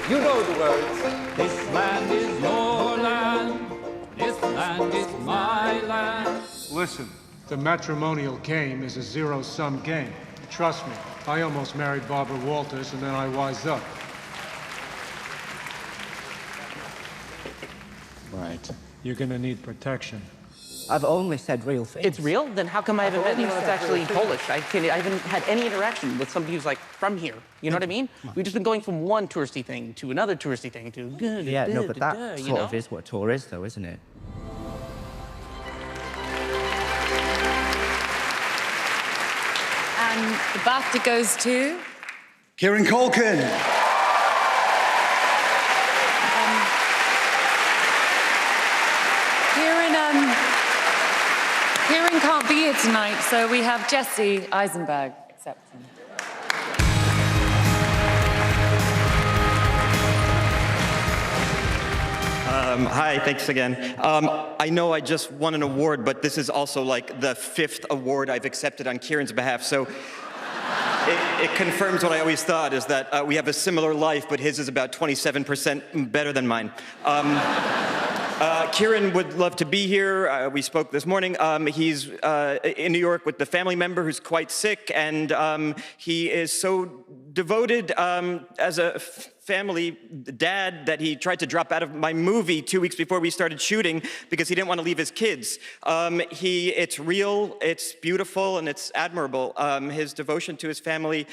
You know the words. This land is your land. This land is my land. Listen, the matrimonial game is a zero-sum game. Trust me, I almost married Barbara Walters and then I wised up. Right. You're gonna need protection. I've only said real things. It's real? Then how come I haven't met anyone that's actually Polish? I haven't had any interaction with somebody who's like from here. You know what I mean? We've just been going from one touristy thing to another touristy thing to... Yeah, no, but that sort of is what tour is, though, isn't it? And the BAFTA goes to... Kieran Culkin. Kieran can't be here tonight, so we have Jesse Eisenberg accepting. Hi, thanks again. I know I just won an award, but this is also like the 5th award I've accepted on Kieran's behalf, so it confirms what I always thought, is that we have a similar life, but his is about 27% better than mine. Kieran would love to be here. We spoke this morning. He's in New York with the family member who's quite sick, and he is so devoted as a family dad that he tried to drop out of my movie 2 weeks before we started shooting because he didn't want to leave his kids. It's real, it's beautiful, and it's admirable. His devotion to his family,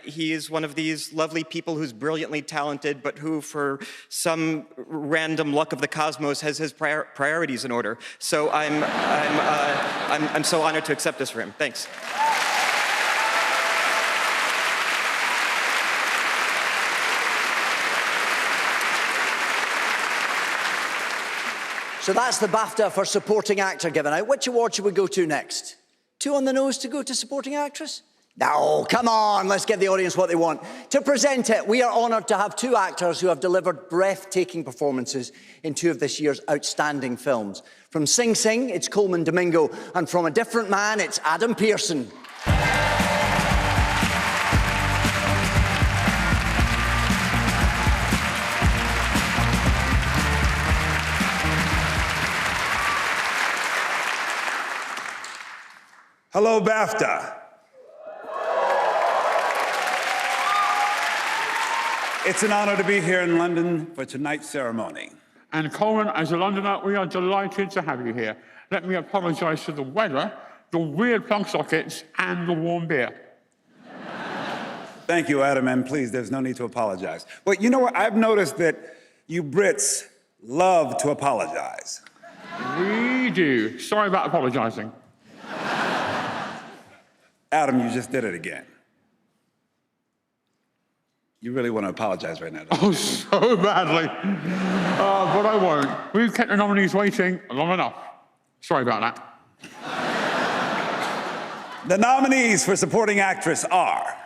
he is one of these lovely people who's brilliantly talented, but who, for some random luck of the cosmos, has his priorities in order. So I'm so honored to accept this for him. Thanks. So that's the BAFTA for supporting actor given out. Which award should we go to next? 2 on the nose to go to supporting actress? No, come on, let's give the audience what they want. To present it, we are honoured to have 2 actors who have delivered breathtaking performances in 2 of this year's outstanding films. From Sing Sing, it's Coleman Domingo, and from A Different Man, it's Adam Pearson. Hello, BAFTA. It's an honor to be here in London for tonight's ceremony. And Coleman, as a Londoner, we are delighted to have you here. Let me apologise for the weather, the weird plug sockets, and the warm beer. Thank you, Adam, and please, there's no need to apologize. But you know what? I've noticed that you Brits love to apologize. We do. Sorry about apologising. Adam, you just did it again. You really want to apologize right now, don't you? Oh, so badly. But I won't. We've kept the nominees waiting long enough. Sorry about that. The nominees for supporting actress are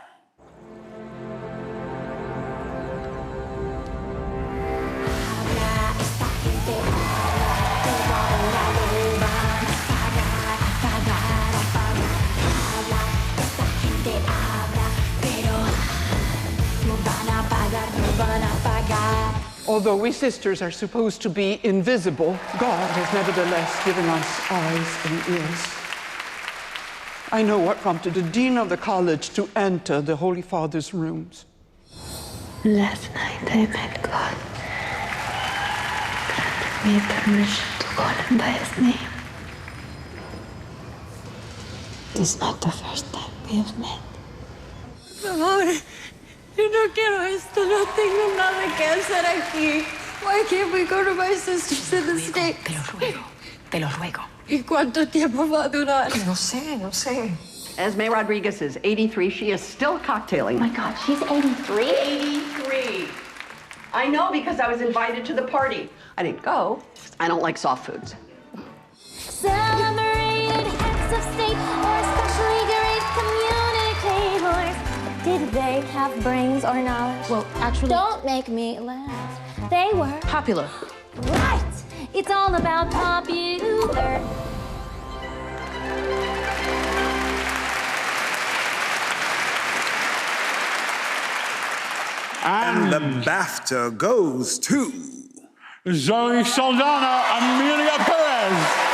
Although we sisters are supposed to be invisible, God has nevertheless given us eyes and ears. I know what prompted the dean of the college to enter the Holy Father's rooms. Last night I met God. Granted me permission to call him by his name. It's not the first time we have met. Por favor, yo no quiero esto, no tengo nada que hacer aquí. Why can't we go to my sisters in the States? Te lo ruego. ¿Y cuánto tiempo va a durar? No sé. Esme Rodriguez is 83. She is still cocktailing. Oh my God, she's 83? 83. I know because I was invited to the party. I didn't go. I don't like soft foods. Celebrated heads of state or especially great communicators. Did they have brains or knowledge? Well, actually... Don't make me laugh. They were... Popular. Right! It's all about popular. And the BAFTA goes to Zoe Saldana, Amelia Perez.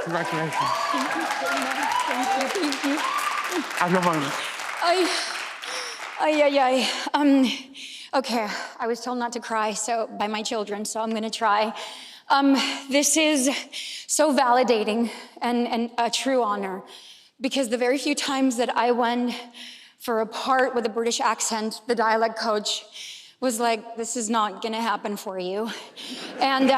Congratulations. Thank you so much. Thank you. Have your moment. Okay, I was told not to cry by my children, so I'm gonna try. This is so validating and a true honor, because the very few times that I won for a part with a British accent, the dialect coach was like, this is not gonna happen for you. And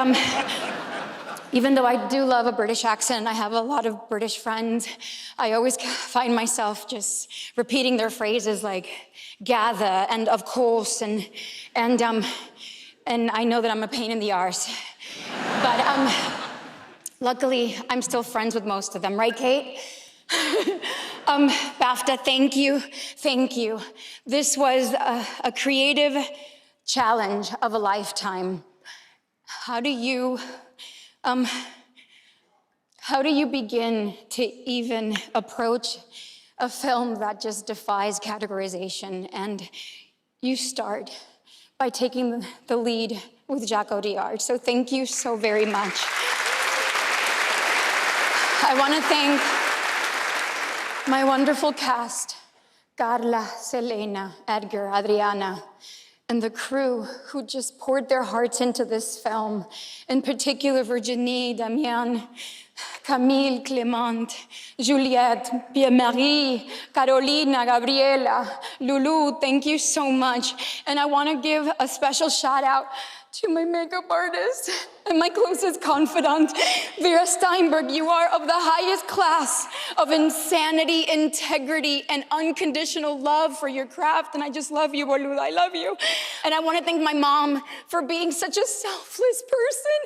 even though I do love a British accent, I have a lot of British friends, I always find myself just repeating their phrases like gather and of course and and I know that I'm a pain in the arse. But luckily, I'm still friends with most of them, right, Kate? BAFTA, thank you, thank you. This was a creative challenge of a lifetime. How do you begin to even approach a film that just defies categorization? And you start by taking the lead with Jacques Audiard. So thank you so very much. I want to thank my wonderful cast, Carla, Selena, Edgar, Adriana, and the crew who just poured their hearts into this film. In particular, Virginie, Damien, Camille, Clément, Juliette, Pierre-Marie, Carolina, Gabriela, Lulu, thank you so much. And I want to give a special shout out to my makeup artist and my closest confidant, Vera Steinberg. You are of the highest class of insanity, integrity, and unconditional love for your craft. And I just love you, Boluda, I love you. And I want to thank my mom for being such a selfless person.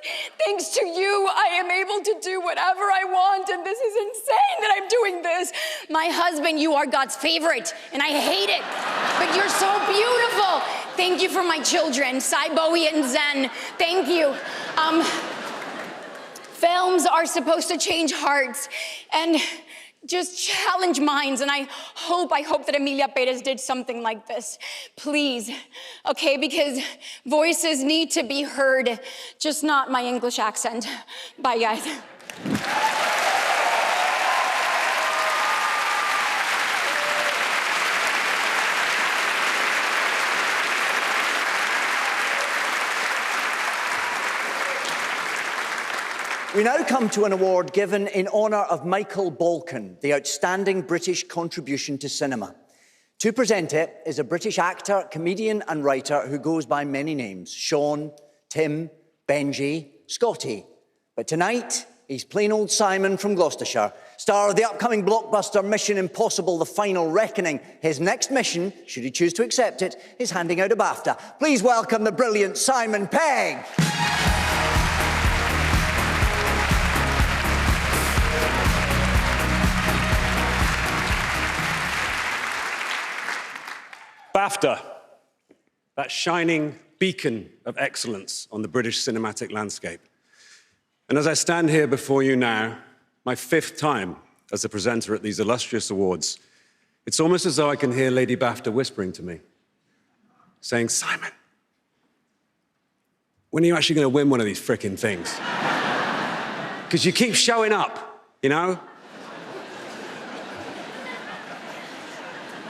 Thanks to you, I am able to do whatever I want, and this is insane that I'm doing this. My husband, you are God's favorite, and I hate it, but you're so beautiful. Thank you for my children, Sai, Bowie, and Zen. Thank you. Films are supposed to change hearts and just challenge minds, and I hope that Emilia Perez did something like this. Please, okay, because voices need to be heard, just not my English accent. Bye, guys. We now come to an award given in honour of Michael Balkan, the outstanding British contribution to cinema. To present it is a British actor, comedian and writer who goes by many names: Sean, Tim, Benji, Scotty. But tonight, he's plain old Simon from Gloucestershire, star of the upcoming blockbuster Mission Impossible: The Final Reckoning. His next mission, should he choose to accept it, is handing out a BAFTA. Please welcome the brilliant Simon Pegg. BAFTA, that shining beacon of excellence on the British cinematic landscape. And as I stand here before you now, my 5th time as a presenter at these illustrious awards, it's almost as though I can hear Lady BAFTA whispering to me, saying, Simon, when are you actually going to win one of these frickin' things? Because you keep showing up, you know?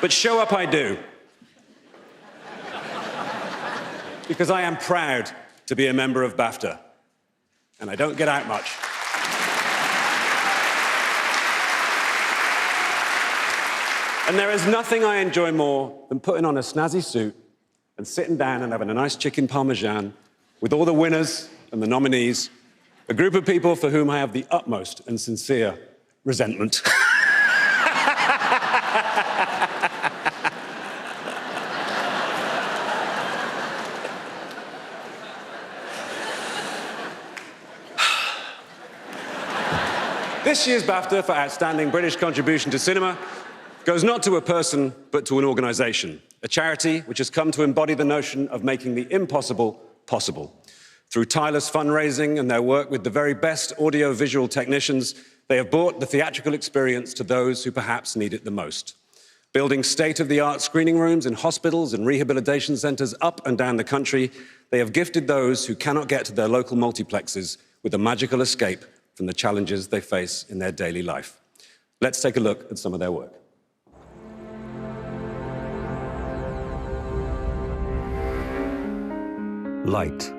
But show up I do. Because I am proud to be a member of BAFTA, and I don't get out much. And there is nothing I enjoy more than putting on a snazzy suit and sitting down and having a nice chicken parmesan with all the winners and the nominees, a group of people for whom I have the utmost and sincere resentment. This year's BAFTA for Outstanding British Contribution to Cinema goes not to a person, but to an organisation, a charity which has come to embody the notion of making the impossible possible. Through tireless fundraising and their work with the very best audio-visual technicians, they have brought the theatrical experience to those who perhaps need it the most. Building state-of-the-art screening rooms in hospitals and rehabilitation centres up and down the country, they have gifted those who cannot get to their local multiplexes with a magical escape from the challenges they face in their daily life. Let's take a look at some of their work. Light.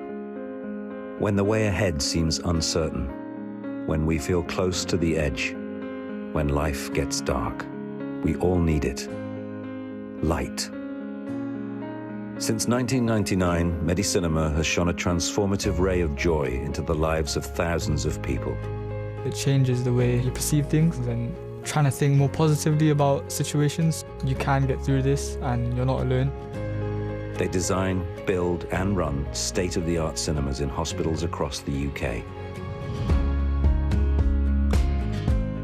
When the way ahead seems uncertain, when we feel close to the edge, when life gets dark, we all need it. Light. Since 1999, Medicinema has shone a transformative ray of joy into the lives of thousands of people. It changes the way you perceive things and trying to think more positively about situations. You can get through this and you're not alone. They design, build, and run state-of-the-art cinemas in hospitals across the UK.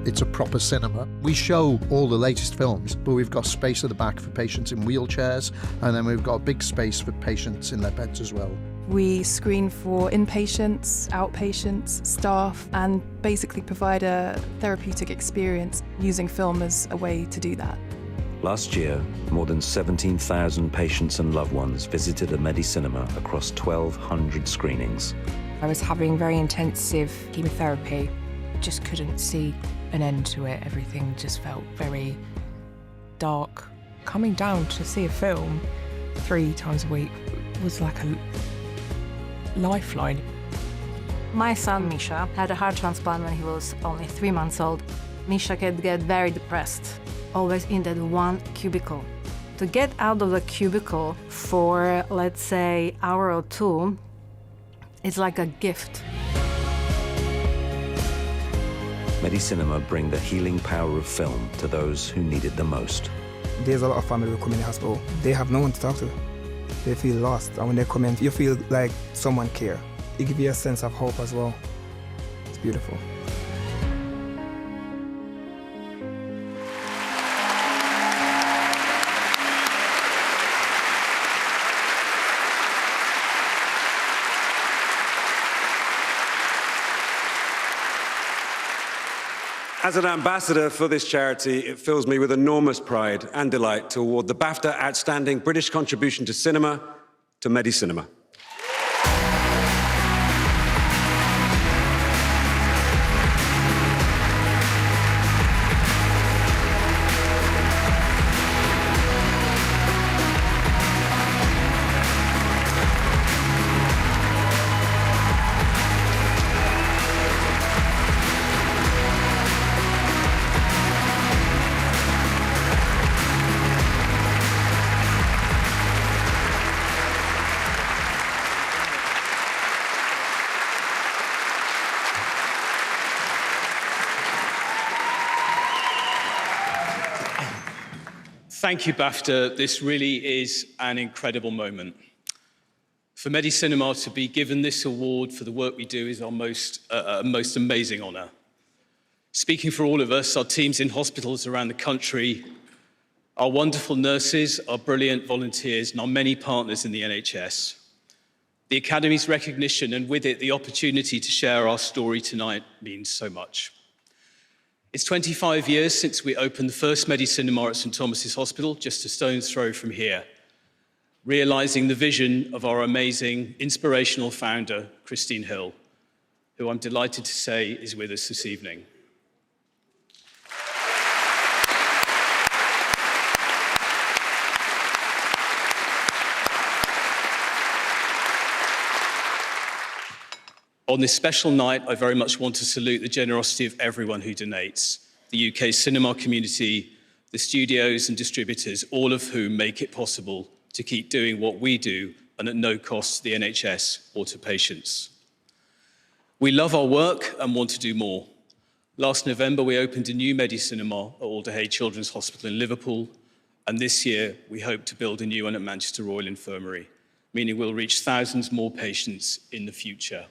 It's a proper cinema. We show all the latest films, but we've got space at the back for patients in wheelchairs, and then we've got a big space for patients in their beds as well. We screen for inpatients, outpatients, staff, and basically provide a therapeutic experience using film as a way to do that. Last year, more than 17,000 patients and loved ones visited a Medicinema across 1,200 screenings. I was having very intensive chemotherapy. Just couldn't see an end to it. Everything just felt very dark. Coming down to see a film 3 times a week was like a lifeline. My son, Misha, had a heart transplant when he was only 3 months old. Misha could get very depressed, always in that one cubicle. To get out of the cubicle for, let's say, an hour or two, it's like a gift. Medicinema bring the healing power of film to those who need it the most. There's a lot of families who come in the hospital. They have no one to talk to. They feel lost, and when they come in, you feel like someone cares. It gives you a sense of hope as well. It's beautiful. As an ambassador for this charity, it fills me with enormous pride and delight to award the BAFTA Outstanding British Contribution to Cinema to Medicinema. Thank you, BAFTA. This really is an incredible moment. For Medicinema to be given this award for the work we do is our most amazing honour. Speaking for all of us, our teams in hospitals around the country, our wonderful nurses, our brilliant volunteers, and our many partners in the NHS. The Academy's recognition, and with it the opportunity to share our story tonight, means so much. It's 25 years since we opened the first Medicinema at St Thomas's Hospital, just a stone's throw from here, realising the vision of our amazing, inspirational founder, Christine Hill, who I'm delighted to say is with us this evening. On this special night, I very much want to salute the generosity of everyone who donates, the UK cinema community, the studios and distributors, all of whom make it possible to keep doing what we do and at no cost to the NHS or to patients. We love our work and want to do more. Last November, we opened a new Medicinema at Alderhay Children's Hospital in Liverpool, and this year we hope to build a new one at Manchester Royal Infirmary, meaning we'll reach thousands more patients in the future.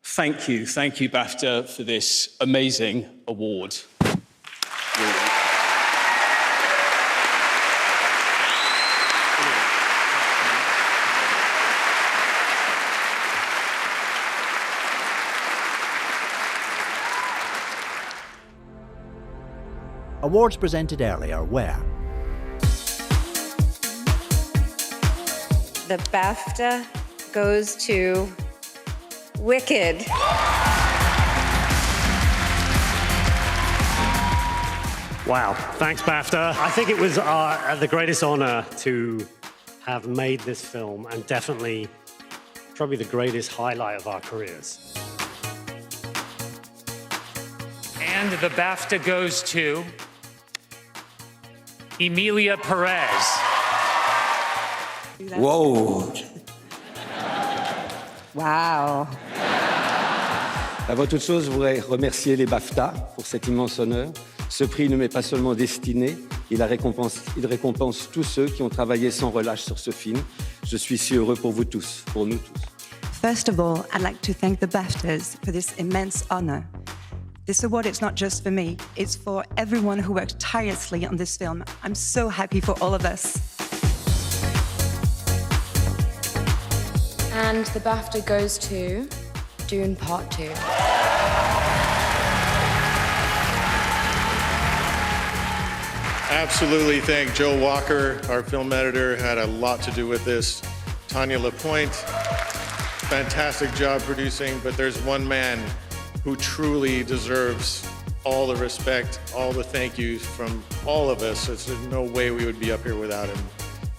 Thank you, BAFTA, for this amazing award. Awards presented earlier were the BAFTA goes to Wicked. Wow, thanks BAFTA. I think it was the greatest honor to have made this film, and definitely probably the greatest highlight of our careers. And the BAFTA goes to Emilia Perez. Wow. Wow. Avant toute chose, je voudrais remercier les BAFTA pour cet immense honneur. Ce prix ne m'est pas seulement destiné, Il récompense tous ceux qui ont travaillé sans relâche sur ce film. Je suis si heureux pour vous tous, pour nous tous. First of all, I'd like to thank the BAFTAs for this immense honor. This award is not just for me, it's for everyone who worked tirelessly on this film. I'm so happy for all of us. And the BAFTA goes to Dune Part 2. Absolutely thank Joe Walker, our film editor, had a lot to do with this. Tanya LaPointe, fantastic job producing, but there's one man who truly deserves all the respect, all the thank yous from all of us. There's no way we would be up here without him.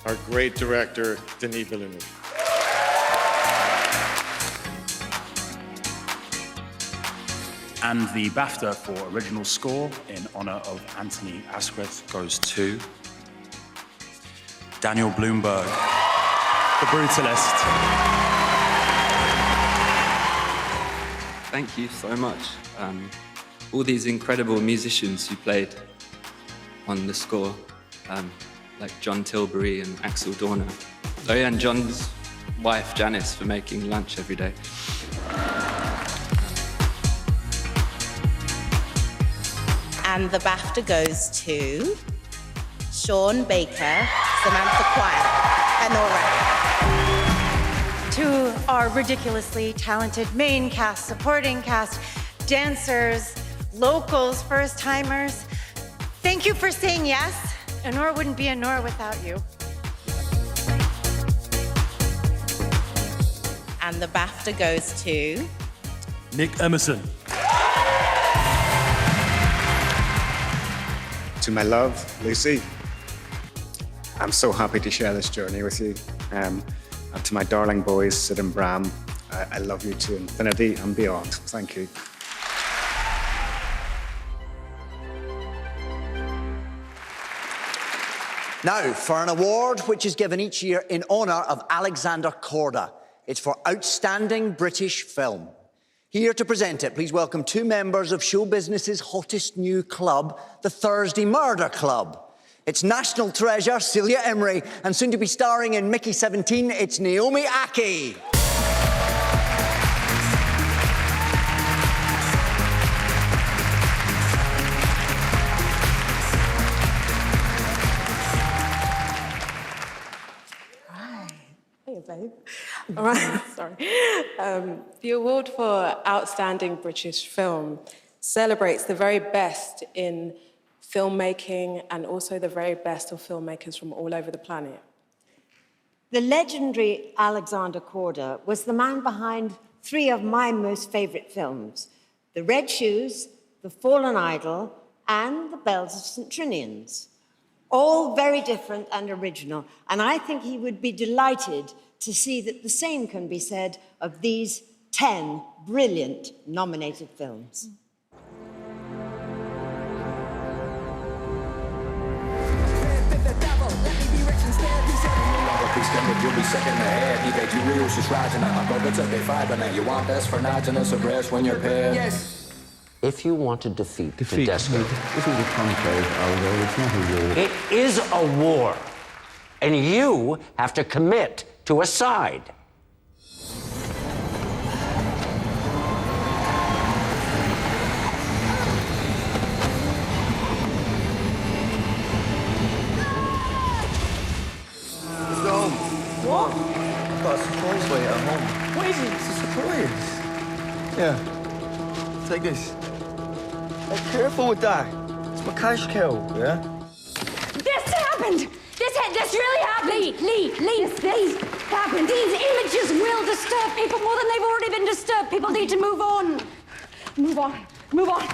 Our great director, Denis Villeneuve. And the BAFTA for original score in honor of Anthony Asquith goes to Daniel Bloomberg, The Brutalist. Thank you so much. All these incredible musicians who played on the score, like John Tilbury and Axel Dorner. Oh yeah, and John's wife, Janice, for making lunch every day. And the BAFTA goes to Sean Baker, Samantha Quiet, and Nora. To our ridiculously talented main cast, supporting cast, dancers, locals, first-timers, thank you for saying yes. Honor wouldn't be Honor without you. And the BAFTA goes to Nick Emerson. To my love, Lucy, I'm so happy to share this journey with you. And to my darling boys, Sid and Bram, I love you to infinity and beyond. Thank you. Now, for an award which is given each year in honour of Alexander Korda. It's for Outstanding British Film. Here to present it, please welcome two members of show business's hottest new club, the Thursday Murder Club. It's national treasure Celia Imrie, and soon to be starring in Mickey 17, it's Naomi Ackie. Babe. All right, sorry. The award for Outstanding British Film celebrates the very best in filmmaking and also the very best of filmmakers from all over the planet. The legendary Alexander Korda was the man behind three of my most favourite films, The Red Shoes, The Fallen Idol, and The Bells of St. Trinian's. All very different and original, and I think he would be delighted to see that the same can be said of these 10 brilliant nominated films. You'll be second ahead. You get you real, she's rising up. But it's up at 5 and you want best for nights and it's a breast when you're paired. Yes. If you want to defeat Tedesco, This is a conclave, although it's not a war. it is a war, and you have to commit to a side. It's home. What? I've got a surprise for you at home. What is it? It's a surprise. Yeah. Take this. Be careful with that. It's my cash cow, yeah? This happened! This really happened! Lee, this happened. These images will disturb people more than they've already been disturbed. People need to move on. Move on. Move on.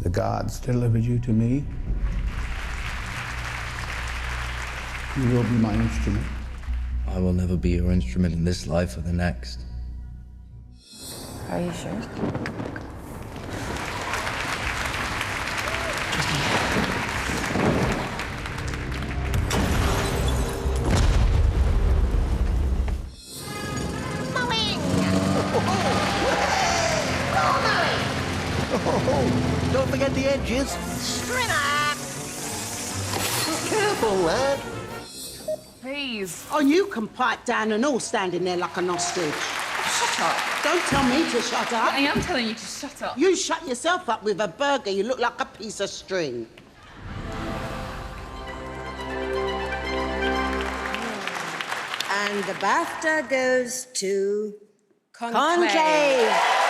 The gods delivered you to me. You will be my instrument. I will never be your instrument in this life or the next. Are you sure? Oh, don't forget the edges. Careful, lad. Please. Oh, you can pipe down and all standing there like an ostrich. Shut up. Don't tell me to shut up. I am telling you to shut up. You shut yourself up with a burger. You look like a piece of string. And the BAFTA goes to Conclave. Conclave.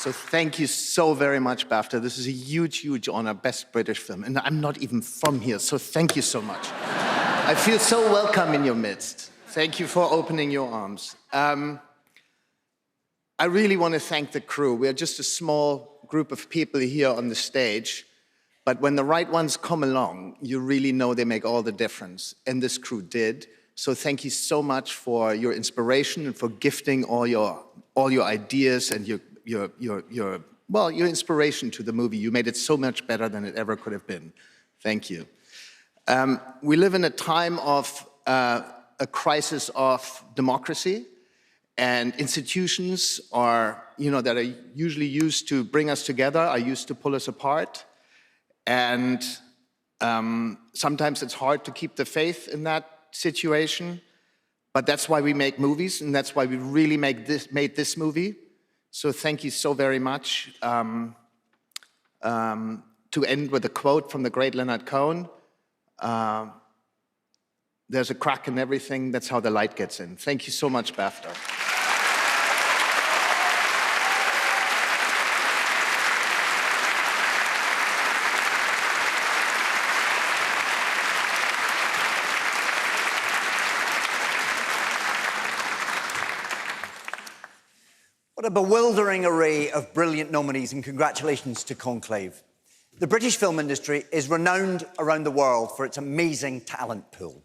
So thank you so very much, BAFTA. This is a huge, huge honor, Best British Film. And I'm not even from here, so thank you so much. I feel so welcome in your midst. Thank you for opening your arms. I really want to thank the crew. We're just a small group of people here on the stage, but when the right ones come along, you really know they make all the difference. And this crew did. So thank you so much for your inspiration and for gifting all your ideas and your inspiration to the movie. You made it so much better than it ever could have been. Thank you. We live in a time of a crisis of democracy, and institutions are, that are usually used to bring us together, are used to pull us apart. And sometimes it's hard to keep the faith in that situation, but that's why we make movies, and that's why we really made this movie. So thank you so very much. To end with a quote from the great Leonard Cohen, there's a crack in everything, that's how the light gets in. Thank you so much, BAFTA. What a bewildering array of brilliant nominees, and congratulations to Conclave. The British film industry is renowned around the world for its amazing talent pool.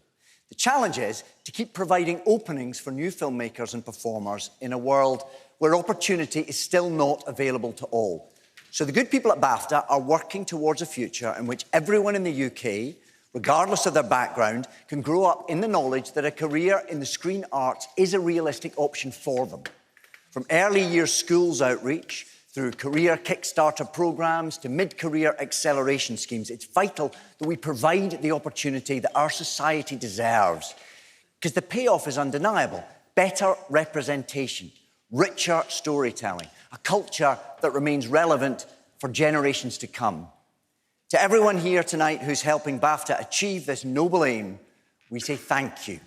The challenge is to keep providing openings for new filmmakers and performers in a world where opportunity is still not available to all. So the good people at BAFTA are working towards a future in which everyone in the UK, regardless of their background, can grow up in the knowledge that a career in the screen arts is a realistic option for them. From early years schools outreach, through career Kickstarter programs to mid-career acceleration schemes, it's vital that we provide the opportunity that our society deserves. Because the payoff is undeniable. Better representation, richer storytelling, a culture that remains relevant for generations to come. To everyone here tonight who's helping BAFTA achieve this noble aim, we say thank you.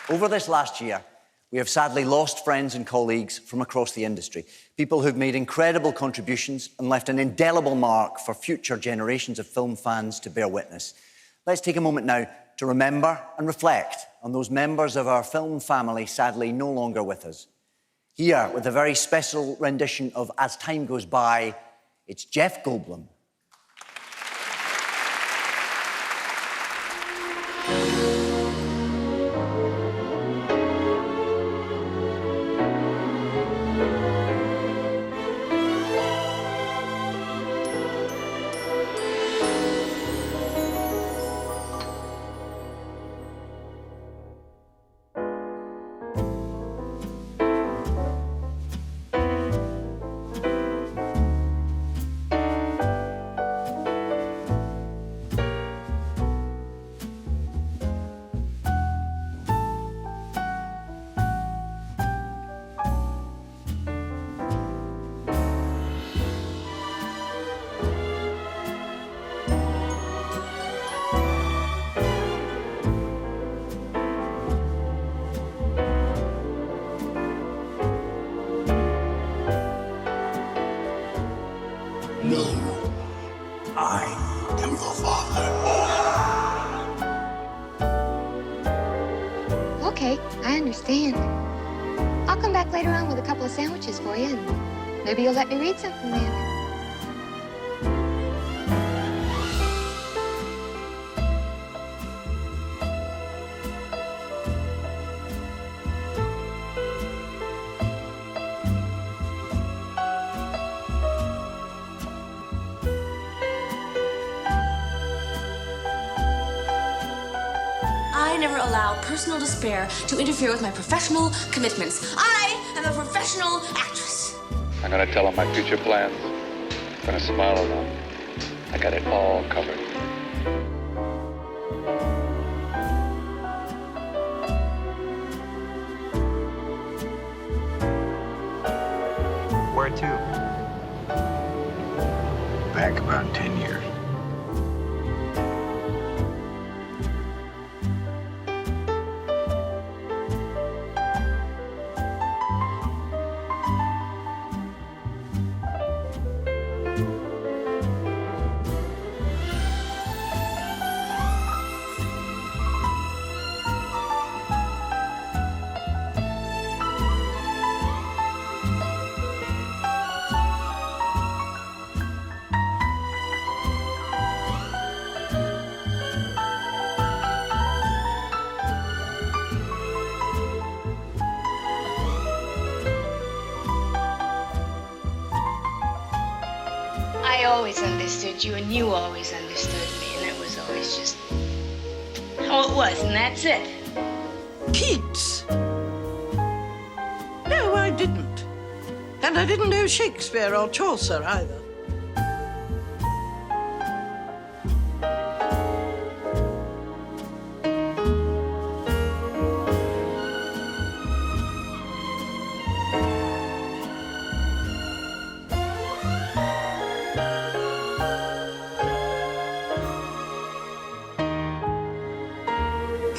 Over this last year, we have sadly lost friends and colleagues from across the industry, people who've made incredible contributions and left an indelible mark for future generations of film fans to bear witness. Let's take a moment now to remember and reflect on those members of our film family sadly no longer with us. Here, with a very special rendition of As Time Goes By, it's Jeff Goldblum. I am your father. Okay, I understand. I'll come back later on with a couple of sandwiches for you, and maybe you'll let me read something then. I never allow personal despair to interfere with my professional commitments. I am a professional actress. I'm gonna tell them my future plans. I'm gonna smile at them. I got it all covered. Where to? Back about 10 years. I always understood you, and you always understood me, and it was always just how it was, and that's it. Keats? No, I didn't. And I didn't know Shakespeare or Chaucer either.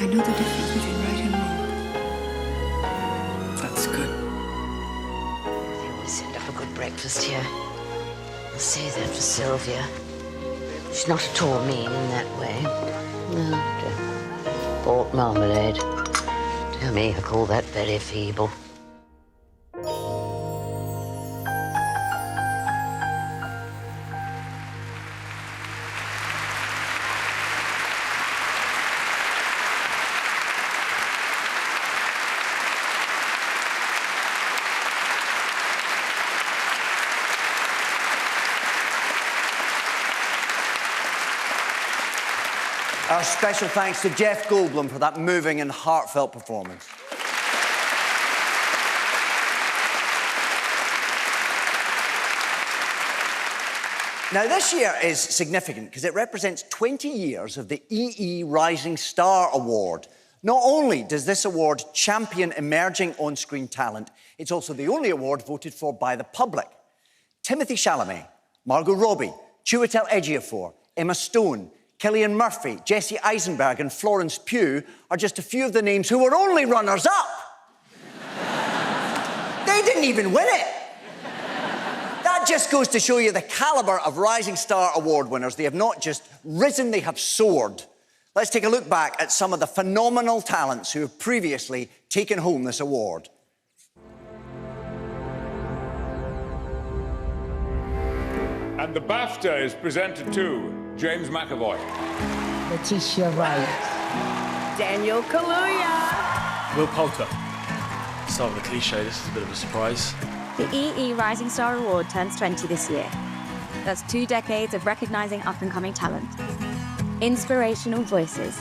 I know the difference between right and wrong. That's good. They always send up a good breakfast here. I'll say that for Sylvia. She's not at all mean in that way. No, bought marmalade. Dear me, I call that very feeble. Our special thanks to Jeff Goldblum for that moving and heartfelt performance. Now, this year is significant because it represents 20 years of the EE Rising Star Award. Not only does this award champion emerging on-screen talent, it's also the only award voted for by the public. Timothée Chalamet, Margot Robbie, Chiwetel Ejiofor, Emma Stone, Cillian Murphy, Jesse Eisenberg and Florence Pugh are just a few of the names who were only runners-up. They didn't even win it. That just goes to show you the calibre of Rising Star Award winners. They have not just risen, they have soared. Let's take a look back at some of the phenomenal talents who have previously taken home this award. And the BAFTA is presented to James McAvoy, Letitia Wright, Daniel Kaluuya, Will Poulter. Start with a cliche, this is a bit of a surprise. The EE Rising Star Award turns 20 this year. That's 2 decades of recognising up-and-coming talent, inspirational voices,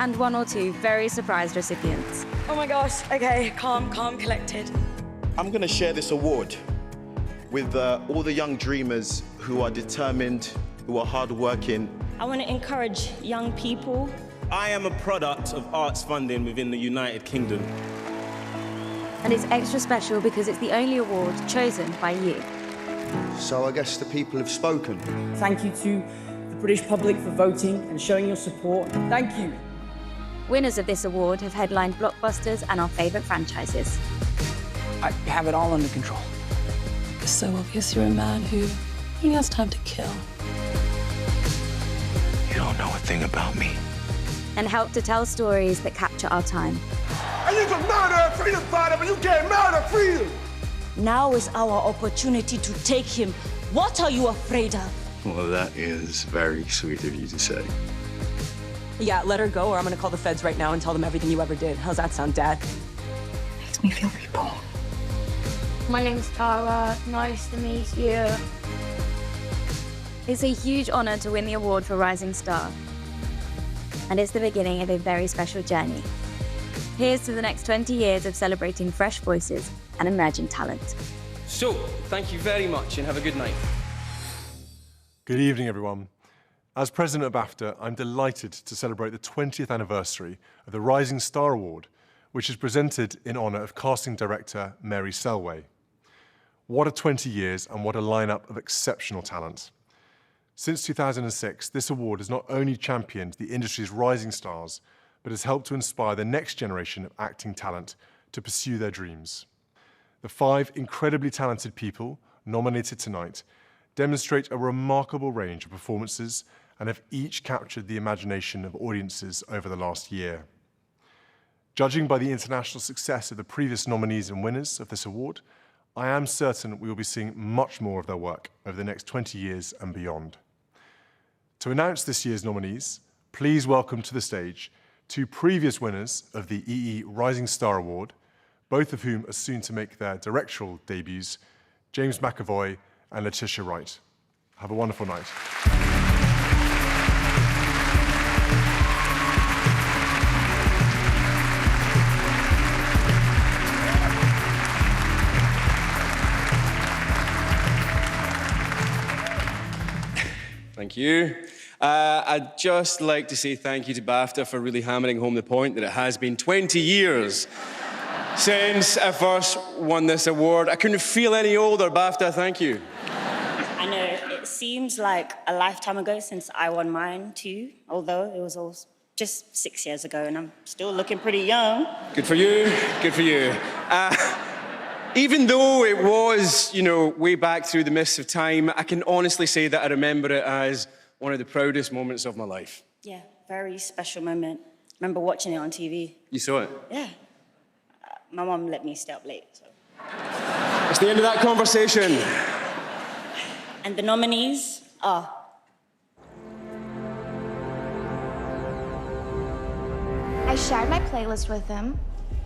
and 1 or 2 very surprised recipients. Oh my gosh, okay, calm, collected. I'm going to share this award with all the young dreamers who are determined, who are hardworking. I want to encourage young people. I am a product of arts funding within the United Kingdom. And it's extra special because it's the only award chosen by you. So I guess the people have spoken. Thank you to the British public for voting and showing your support. Thank you. Winners of this award have headlined blockbusters and our favourite franchises. I have it all under control. It's so obvious you're a man who only has time to kill. You don't know a thing about me. and help to tell stories that capture our time. And you can murder a freedom fighter, but you can't murder freedom. Now is our opportunity to take him. What are you afraid of? Well, that is very sweet of you to say. Yeah, let her go or I'm gonna call the feds right now and tell them everything you ever did. How's that sound, Dad? Makes me feel reborn. My name's Tara. Nice to meet you. It's a huge honor to win the award for Rising Star. And it's the beginning of a very special journey. Here's to the next 20 years of celebrating fresh voices and emerging talent. So, thank you very much and have a good night. Good evening, everyone. As president of BAFTA, I'm delighted to celebrate the 20th anniversary of the Rising Star Award, which is presented in honor of casting director Mary Selway. What a 20 years and what a lineup of exceptional talent. Since 2006, this award has not only championed the industry's rising stars, but has helped to inspire the next generation of acting talent to pursue their dreams. The 5 incredibly talented people nominated tonight demonstrate a remarkable range of performances and have each captured the imagination of audiences over the last year. Judging by the international success of the previous nominees and winners of this award, I am certain we will be seeing much more of their work over the next 20 years and beyond. To announce this year's nominees, please welcome to the stage 2 previous winners of the EE Rising Star Award, both of whom are soon to make their directorial debuts, James McAvoy and Letitia Wright. Have a wonderful night. Thank you. I'd just like to say thank you to BAFTA for really hammering home the point that it has been 20 years since I first won this award. I couldn't feel any older, BAFTA, thank you. I know, it seems like a lifetime ago since I won mine too, although it was all just 6 years ago and I'm still looking pretty young. Good for you, good for you. Even though it was, way back through the mists of time, I can honestly say that I remember it as one of the proudest moments of my life. Yeah, very special moment. Remember watching it on TV. You saw it? Yeah. My mum let me stay up late, so. It's the end of that conversation. And the nominees are... I shared my playlist with him,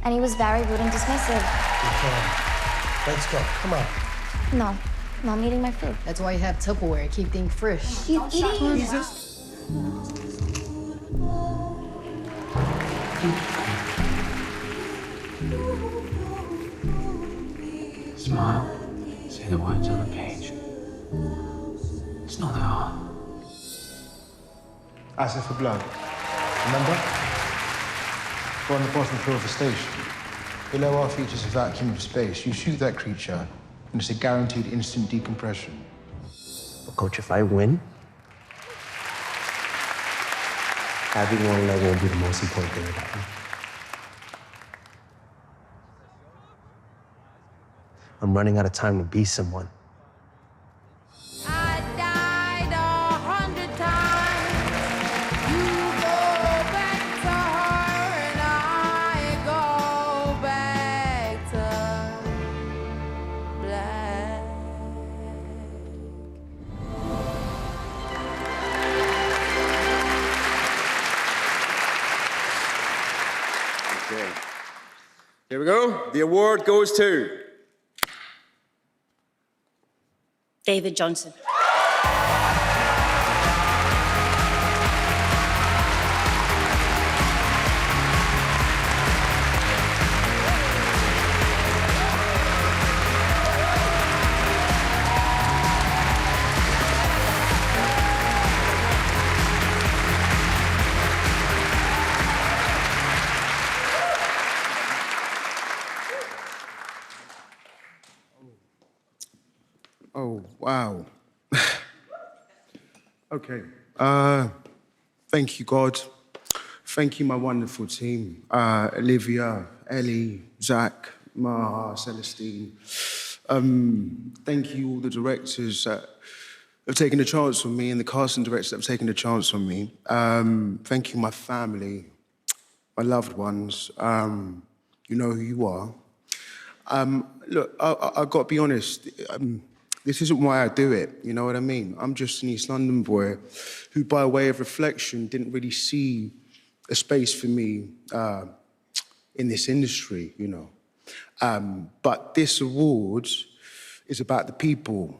and he was very rude and dismissive. Let's go, come on. No, I'm eating my food. That's why you have Tupperware, keep things fresh. You eating? Jesus. Smile. Say the words on the page. It's not that hard. Acid for blood. Remember? Go on the bottom floor of the station. Below our features a vacuum of space. You shoot that creature, and it's a guaranteed instant decompression. But Coach, if I win, having one leg won't be the most important thing about me. I'm running out of time to be someone. Here we go. The award goes to... David Johnson. Oh, wow. Okay. Thank you, God. Thank you, my wonderful team. Olivia, Ellie, Zach, Maha, Celestine. Thank you, all the directors. have taken a chance on me and the casting directors that have taken a chance on me. Thank you, my family, my loved ones. You know who you are. Look, I've got to be honest. This isn't why I do it, you know what I mean? I'm just an East London boy who, by way of reflection, didn't really see a space for me in this industry, you know. But this award is about the people.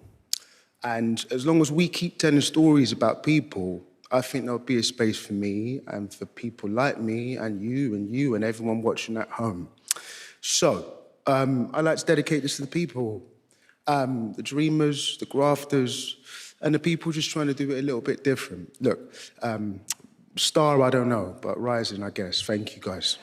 And as long as we keep telling stories about people, I think there'll be a space for me and for people like me and you and everyone watching at home. So, I'd like to dedicate this to the people. The dreamers, the grafters, and the people just trying to do it a little bit different. Look, star, I don't know, but rising, I guess. Thank you, guys.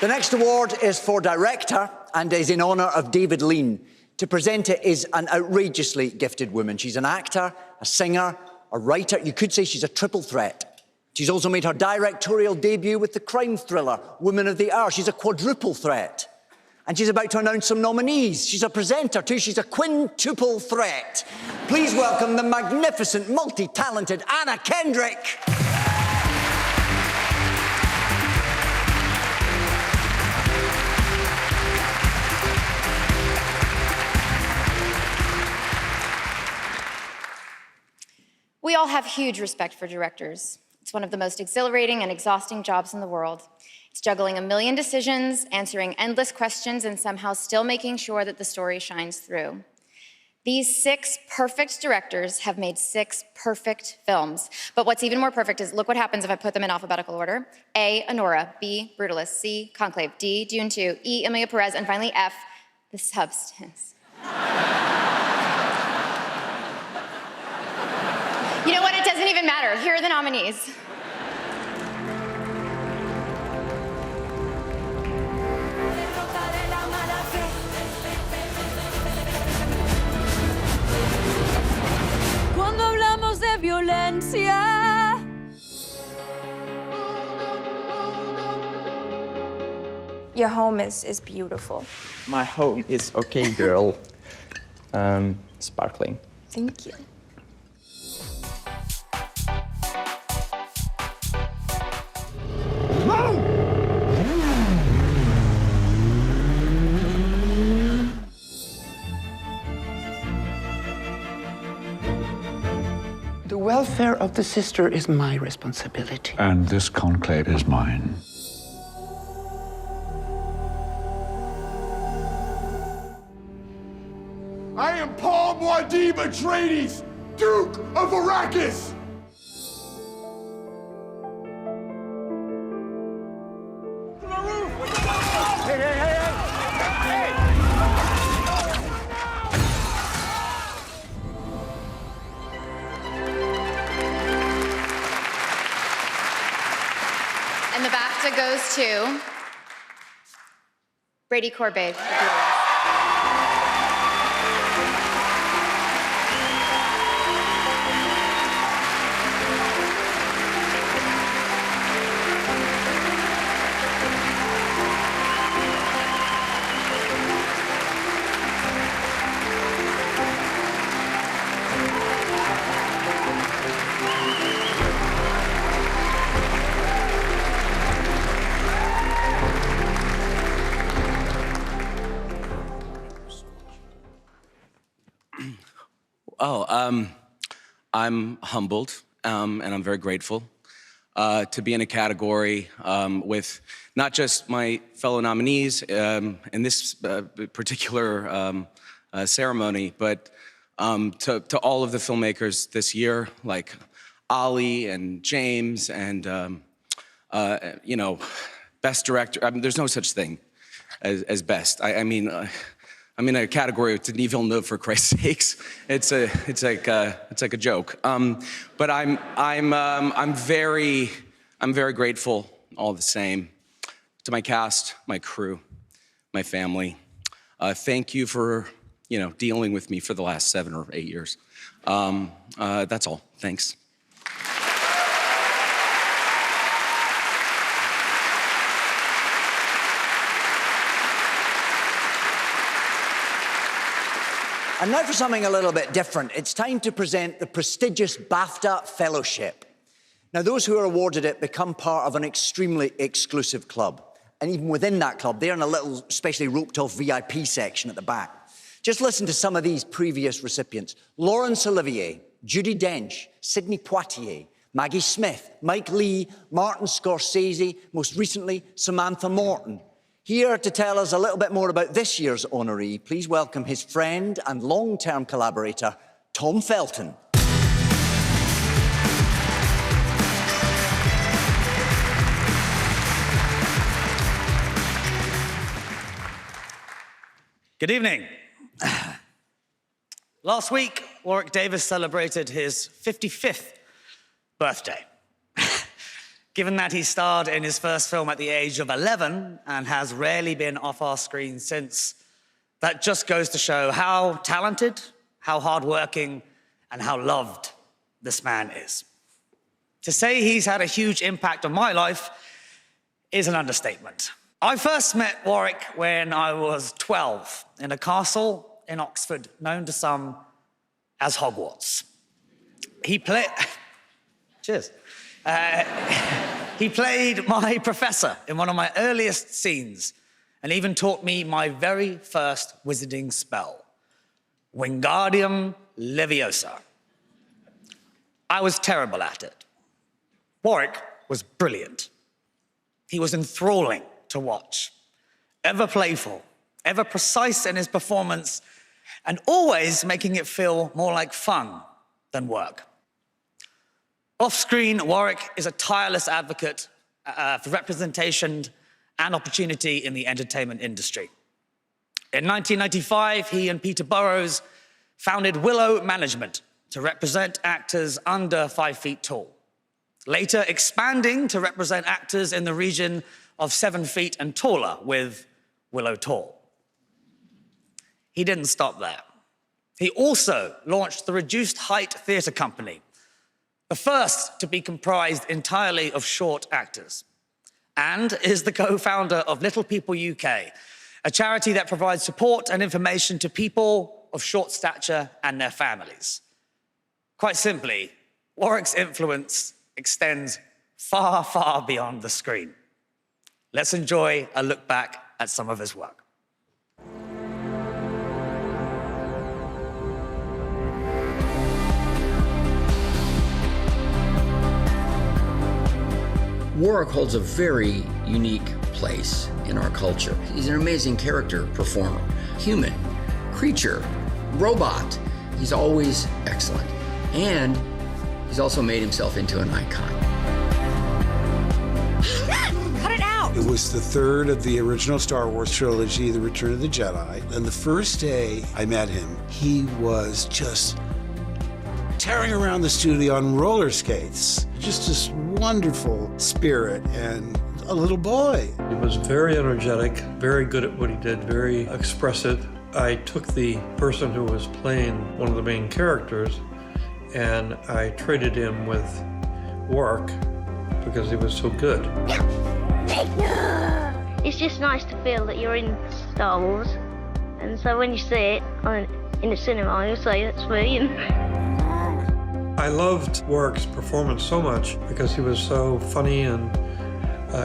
The next award is for director and is in honour of David Lean. To present it is an outrageously gifted woman. She's an actor, a singer, a writer. You could say she's a triple threat. She's also made her directorial debut with the crime thriller Woman of the Hour. She's a quadruple threat. And she's about to announce some nominees. She's a presenter too. She's a quintuple threat. Please welcome the magnificent, multi-talented Anna Kendrick. We all have huge respect for directors. It's one of the most exhilarating and exhausting jobs in the world. It's juggling a million decisions, answering endless questions, and somehow still making sure that the story shines through. These 6 perfect directors have made 6 perfect films. But what's even more perfect is look what happens if I put them in alphabetical order. A, Honora. B, Brutalist. C, Conclave. D, Dune 2. E, Emilia Perez. And finally, F, The Substance. You know what? It doesn't even matter. Here are the nominees. Cuando hablamos de violencia. Your home is beautiful. My home is okay, girl. Sparkling. Thank you. The welfare of the sister is my responsibility. And this conclave is mine. I am Paul Muad'Dib Atreides, Duke of Arrakis! And the BAFTA goes to Brady Corbet. I'm humbled, and I'm very grateful to be in a category with not just my fellow nominees in this particular ceremony, but to all of the filmmakers this year, like Ali and James and, you know, best director. I mean, there's no such thing as best. I mean, I'm in a category with Denis Villeneuve, for Christ's sakes. It's like a joke. But I'm very grateful all the same to my cast, my crew, my family. Thank you for you know, dealing with me for the last 7 or 8 years. That's all. Thanks. And now for something a little bit different. It's time to present the prestigious BAFTA Fellowship. Now, those who are awarded it become part of an extremely exclusive club. And even within that club, they're in a little specially roped-off VIP section at the back. Just listen to some of these previous recipients. Laurence Olivier, Judi Dench, Sidney Poitier, Maggie Smith, Mike Leigh, Martin Scorsese, most recently, Samantha Morton. Here to tell us a little bit more about this year's honoree, please welcome his friend and long-term collaborator, Tom Felton. Good evening. Last week, Warwick Davis celebrated his 55th birthday. Given that he starred in his first film at the age of 11 and has rarely been off our screen since, that just goes to show how talented, how hardworking, and how loved this man is. To say he's had a huge impact on my life is an understatement. I first met Warwick when I was 12 in a castle in Oxford known to some as Hogwarts. Cheers. He played my professor in one of my earliest scenes and even taught me my very first wizarding spell, Wingardium Leviosa. I was terrible at it. Warwick was brilliant. He was enthralling to watch, ever playful, ever precise in his performance, and always making it feel more like fun than work. Off-screen, Warwick is a tireless advocate for representation and opportunity in the entertainment industry. In 1995, he and Peter Burrows founded Willow Management to represent actors under 5 feet tall, later expanding to represent actors in the region of 7 feet and taller with Willow Tall. He didn't stop there. He also launched the Reduced Height Theatre Company, the first to be comprised entirely of short actors, and is the co-founder of Little People UK, a charity that provides support and information to people of short stature and their families. Quite simply, Warwick's influence extends far, far beyond the screen. Let's enjoy a look back at some of his work. Warwick holds a very unique place in our culture. He's an amazing character performer, human, creature, robot. He's always excellent. And he's also made himself into an icon. Cut it out! It was the third of the original Star Wars trilogy, The Return of the Jedi. And the first day I met him, he was just tearing around the studio on roller skates. Just this wonderful spirit and a little boy. He was very energetic, very good at what he did, very expressive. I took the person who was playing one of the main characters and I traded him with Warwick because he was so good. It's just nice to feel that you're in Star Wars, and so when you see it in the cinema, you'll say, that's me. I loved Warwick's performance so much because he was so funny and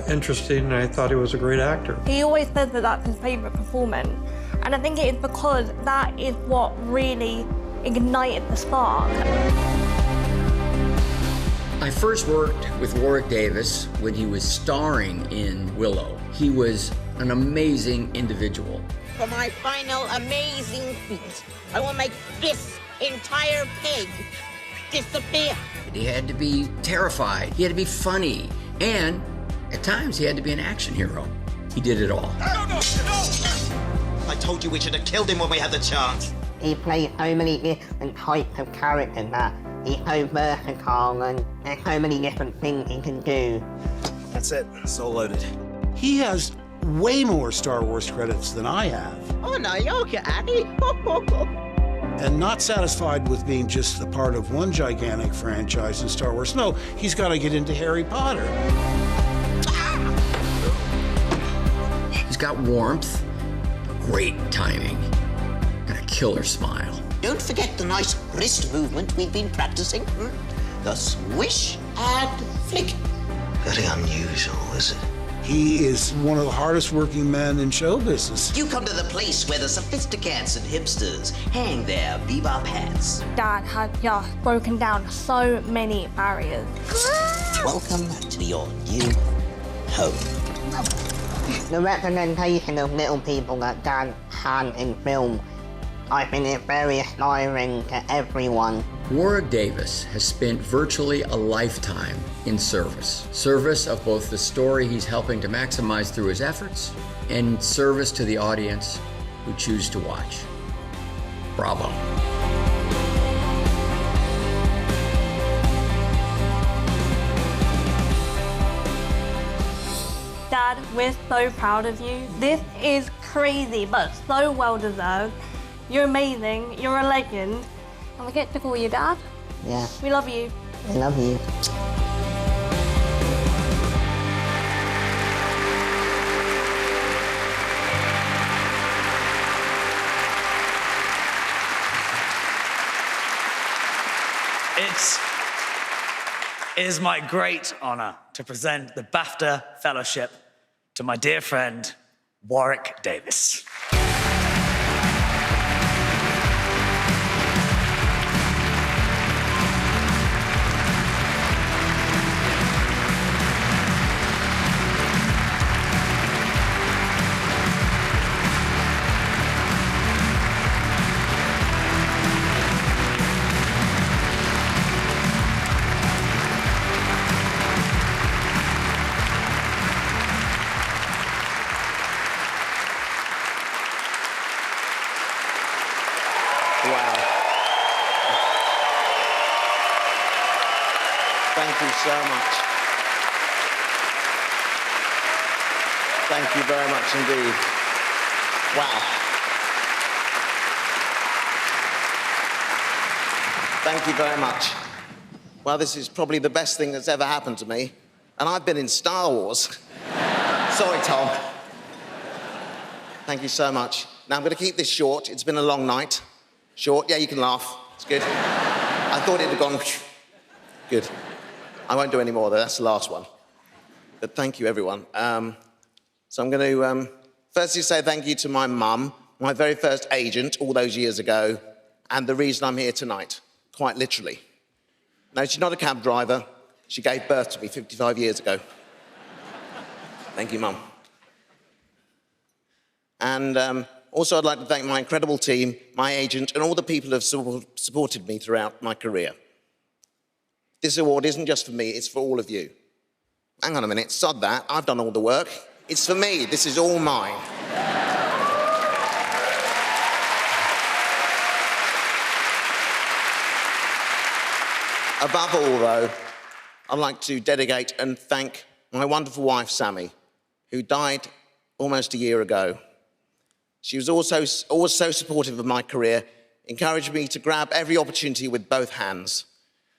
interesting, and I thought he was a great actor. He always says that that's his favourite performance, and I think it is because that is what really ignited the spark. I first worked with Warwick Davis when he was starring in Willow. He was an amazing individual. For my final amazing feat, I will make this entire pig disappear. He had to be terrified, he had to be funny, and at times he had to be an action hero. He did it all. No! I told you we should have killed him when we had the chance. He played so many different types of characters that he's so versatile, and there's so many different things he can do. That's it, it's all loaded. He has way more Star Wars credits than I have. Oh, no, you're okay, Annie. And not satisfied with being just a part of one gigantic franchise in Star Wars. No, he's got to get into Harry Potter. He's got warmth, great timing, and a killer smile. Don't forget the nice wrist movement we've been practicing. The swish and flick. Very unusual, is it? He is one of the hardest working men in show business. You come to the place where the sophisticates and hipsters hang their bebop hats. Dad had just broken down so many barriers. Welcome to your new home. The representation of little people that Dad had in film, I find it very inspiring to everyone. Warwick Davis has spent virtually a lifetime in service. Service of both the story he's helping to maximize through his efforts and service to the audience who choose to watch. Bravo. Dad, we're so proud of you. This is crazy, but so well deserved. You're amazing, you're a legend. And we get to call you Dad. Yeah. We love you. I love you. It is my great honor to present the BAFTA Fellowship to my dear friend, Warwick Davis. Thank you so much. Thank you very much indeed. Wow. Thank you very much. Well, this is probably the best thing that's ever happened to me. And I've been in Star Wars. Sorry, Tom. Thank you so much. Now, I'm going to keep this short. It's been a long night. Short? Yeah, you can laugh. It's good. I thought it had gone... Good. I won't do any more, though. That's the last one. But thank you, everyone. So I'm going to firstly say thank you to my mum, my very first agent all those years ago, and the reason I'm here tonight, quite literally. No, she's not a cab driver. She gave birth to me 55 years ago. Thank you, Mum. And also, I'd like to thank my incredible team, my agent, and all the people who have supported me throughout my career. This award isn't just for me, it's for all of you. Hang on a minute, sod that, I've done all the work. It's for me, this is all mine. Above all, though, I'd like to dedicate and thank my wonderful wife, Sammy, who died almost a year ago. She was also always so supportive of my career, encouraged me to grab every opportunity with both hands.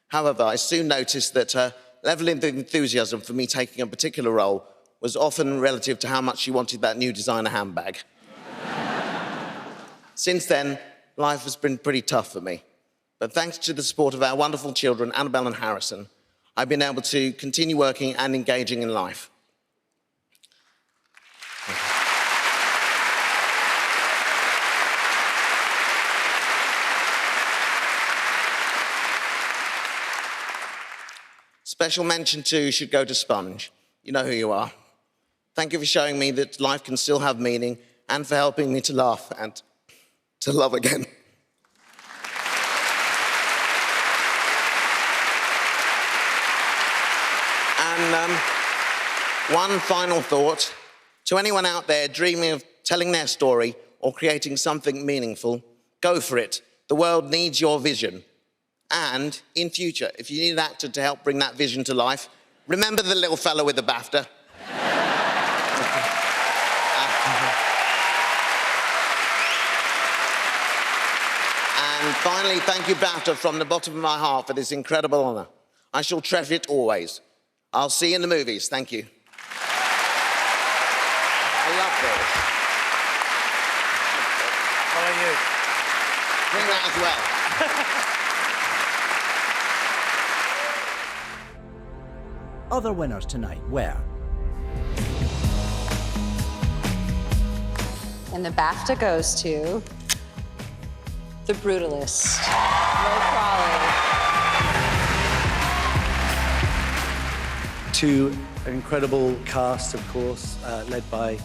However, I soon noticed that her level of enthusiasm for me taking a particular role was often relative to how much she wanted that new designer handbag. Since then, life has been pretty tough for me. But thanks to the support of our wonderful children, Annabelle and Harrison, I've been able to continue working and engaging in life. Special mention too should go to Sponge. You know who you are. Thank you for showing me that life can still have meaning and for helping me to laugh and to love again. And one final thought. To anyone out there dreaming of telling their story or creating something meaningful, go for it. The world needs your vision. And in future, if you need an actor to help bring that vision to life, remember the little fellow with the BAFTA. And finally, thank you, BAFTA, from the bottom of my heart for this incredible honour. I shall treasure it always. I'll see you in the movies. Thank you. I love this. Follow you. Bring that as well. Other winners tonight were... And the BAFTA goes to The Brutalist, Ray Crawley. To an incredible cast, of course, led by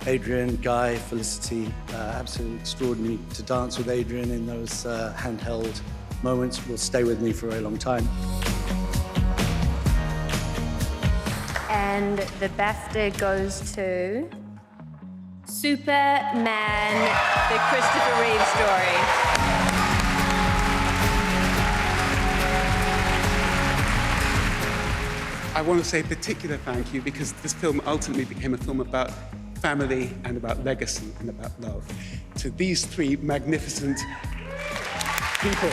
Adrian, Guy, Felicity. Absolutely extraordinary to dance with Adrian in those handheld moments. Will stay with me for a long time. And the BAFTA goes to Superman, the Christopher Reeve story. I want to say a particular thank you because this film ultimately became a film about family and about legacy and about love. To these three magnificent people,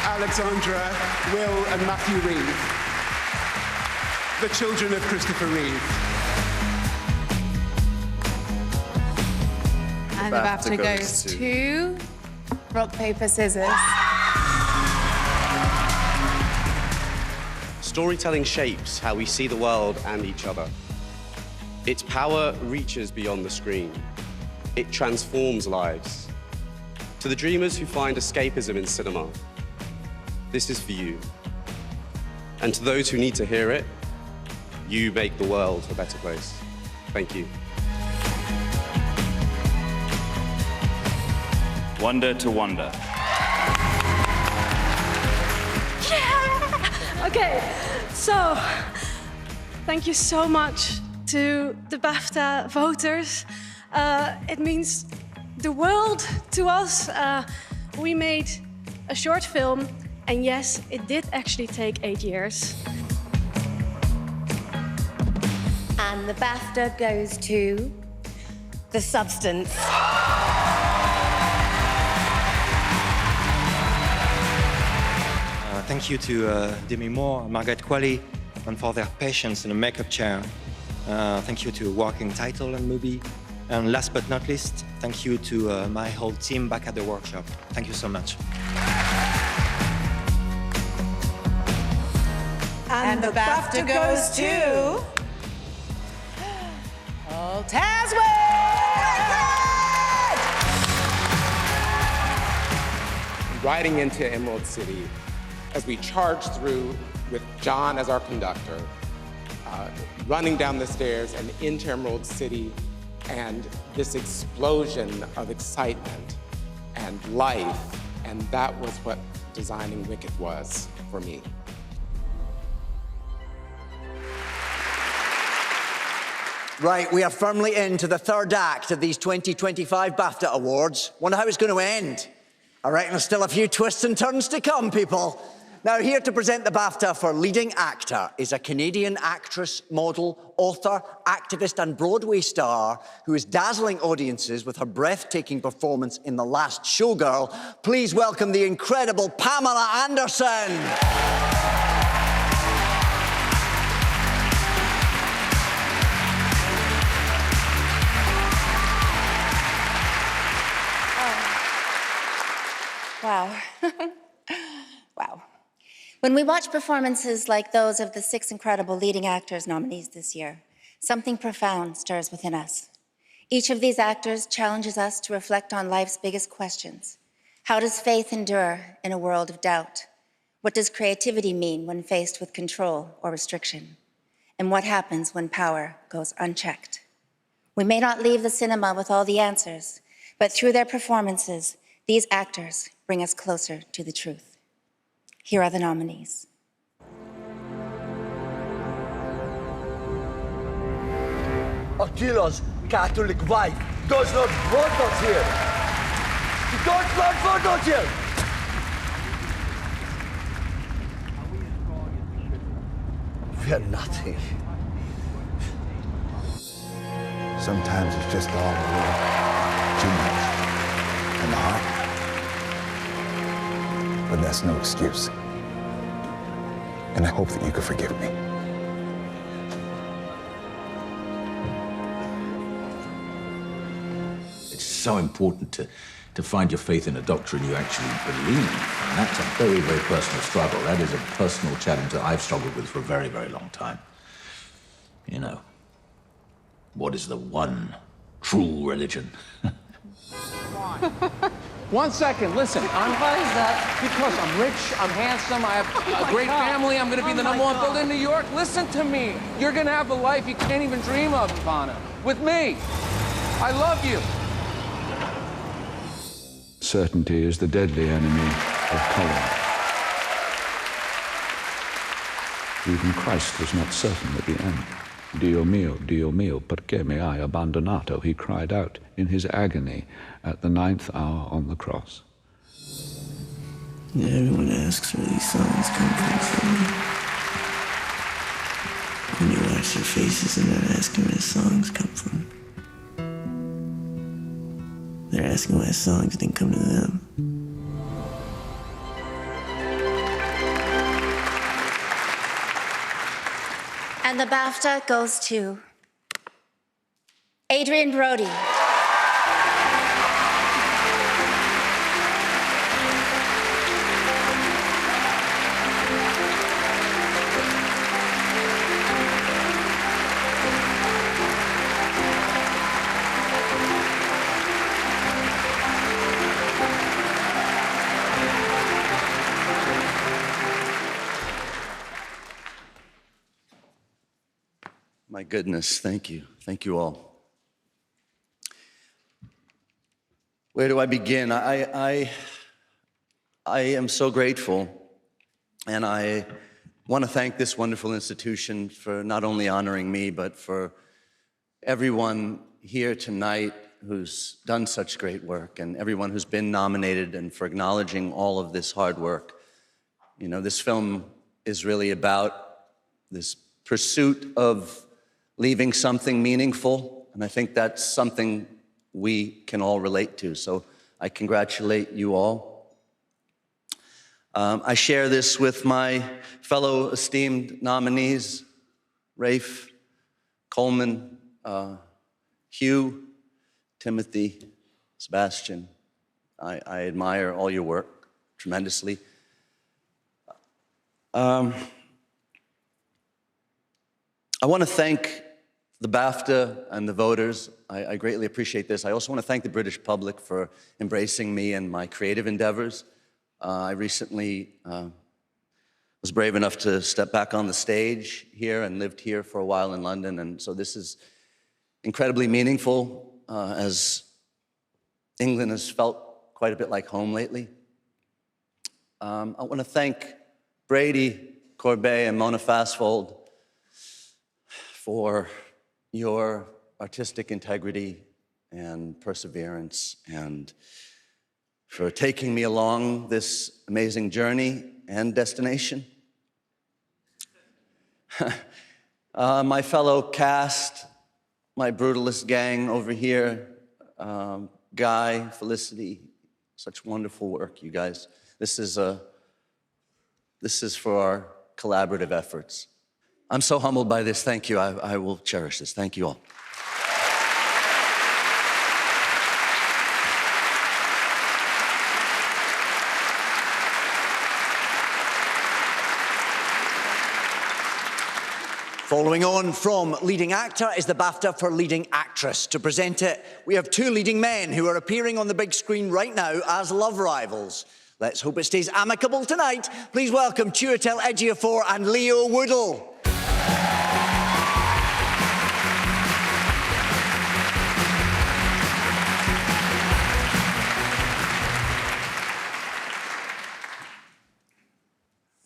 Alexandra, Will and Matthew Reeve, the children of Christopher Reeve. And the BAFTA goes to Rock, Paper, Scissors. Storytelling shapes how we see the world and each other. Its power reaches beyond the screen. It transforms lives. To the dreamers who find escapism in cinema, this is for you. And to those who need to hear it, you make the world a better place. Thank you. Wonder to wonder. Yeah! Okay, so thank you so much to the BAFTA voters. It means the world to us. We made a short film, and yes, it did actually take 8 years. And the BAFTA goes to The Substance. Thank you to Demi Moore and Margaret Qualley and for their patience in the makeup chair. Thank you to Working Title and Movie. And last but not least, thank you to my whole team back at the workshop. Thank you so much. And the BAFTA goes to... Oh, Taswick! Riding into Emerald City, as we charge through with John as our conductor, running down the stairs and into Emerald City, and this explosion of excitement and life, and that was what designing Wicked was for me. Right, we are firmly into the third act of these 2025 BAFTA Awards. Wonder how it's going to end. I reckon there's still a few twists and turns to come, people. Now, here to present the BAFTA for Leading Actor is a Canadian actress, model, author, activist and Broadway star who is dazzling audiences with her breathtaking performance in The Last Showgirl. Please welcome the incredible Pamela Anderson. Wow. Wow. When we watch performances like those of the 6 incredible leading actors nominees this year, something profound stirs within us. Each of these actors challenges us to reflect on life's biggest questions. How does faith endure in a world of doubt? What does creativity mean when faced with control or restriction? And what happens when power goes unchecked? We may not leave the cinema with all the answers, but through their performances, these actors bring us closer to the truth. Here are the nominees. Attila's Catholic wife does not want us here. She don't want us here. We are nothing. Sometimes it's just all a little too much. And the heart but that's no excuse. And I hope that you can forgive me. It's so important to find your faith in a doctrine you actually believe. And that's a very, very personal struggle. That is a personal challenge that I've struggled with for a very, very long time. You know, what is the one true religion? 1 second, listen. Why is that? Because I'm rich, I'm handsome, I have a great family, I'm gonna be the #1 builder in New York. Listen to me. You're gonna have a life you can't even dream of, Ivana. With me. I love you. Certainty is the deadly enemy of color. Even Christ was not certain at the end. Dio mio, perché mi hai abbandonato? He cried out in his agony at the 9th hour on the cross. Yeah, everyone asks where these songs come from. When you watch their faces and they're asking where the songs come from. They're asking why songs didn't come to them. And the BAFTA goes to Adrian Brody. My goodness, thank you. Thank you all. Where do I begin? I am so grateful, and I want to thank this wonderful institution for not only honoring me, but for everyone here tonight who's done such great work, and everyone who's been nominated, and for acknowledging all of this hard work. You know, this film is really about this pursuit of leaving something meaningful, and I think that's something we can all relate to, so I congratulate you all. I share this with my fellow esteemed nominees, Rafe, Coleman, Hugh, Timothy, Sebastian. I admire all your work tremendously. I want to thank the BAFTA and the voters. I greatly appreciate this. I also want to thank the British public for embracing me and my creative endeavors. I recently was brave enough to step back on the stage here and lived here for a while in London, and so this is incredibly meaningful as England has felt quite a bit like home lately. I want to thank Brady, Corbet, and Mona Fassvold for your artistic integrity and perseverance, and for taking me along this amazing journey and destination. My fellow cast, my brutalist gang over here, Guy, Felicity, such wonderful work, you guys. This is for our collaborative efforts. I'm so humbled by this. Thank you. I will cherish this. Thank you all. Following on from leading actor is the BAFTA for leading actress. To present it, we have two leading men who are appearing on the big screen right now as love rivals. Let's hope it stays amicable tonight. Please welcome Chiwetel Ejiofor and Leo Woodall.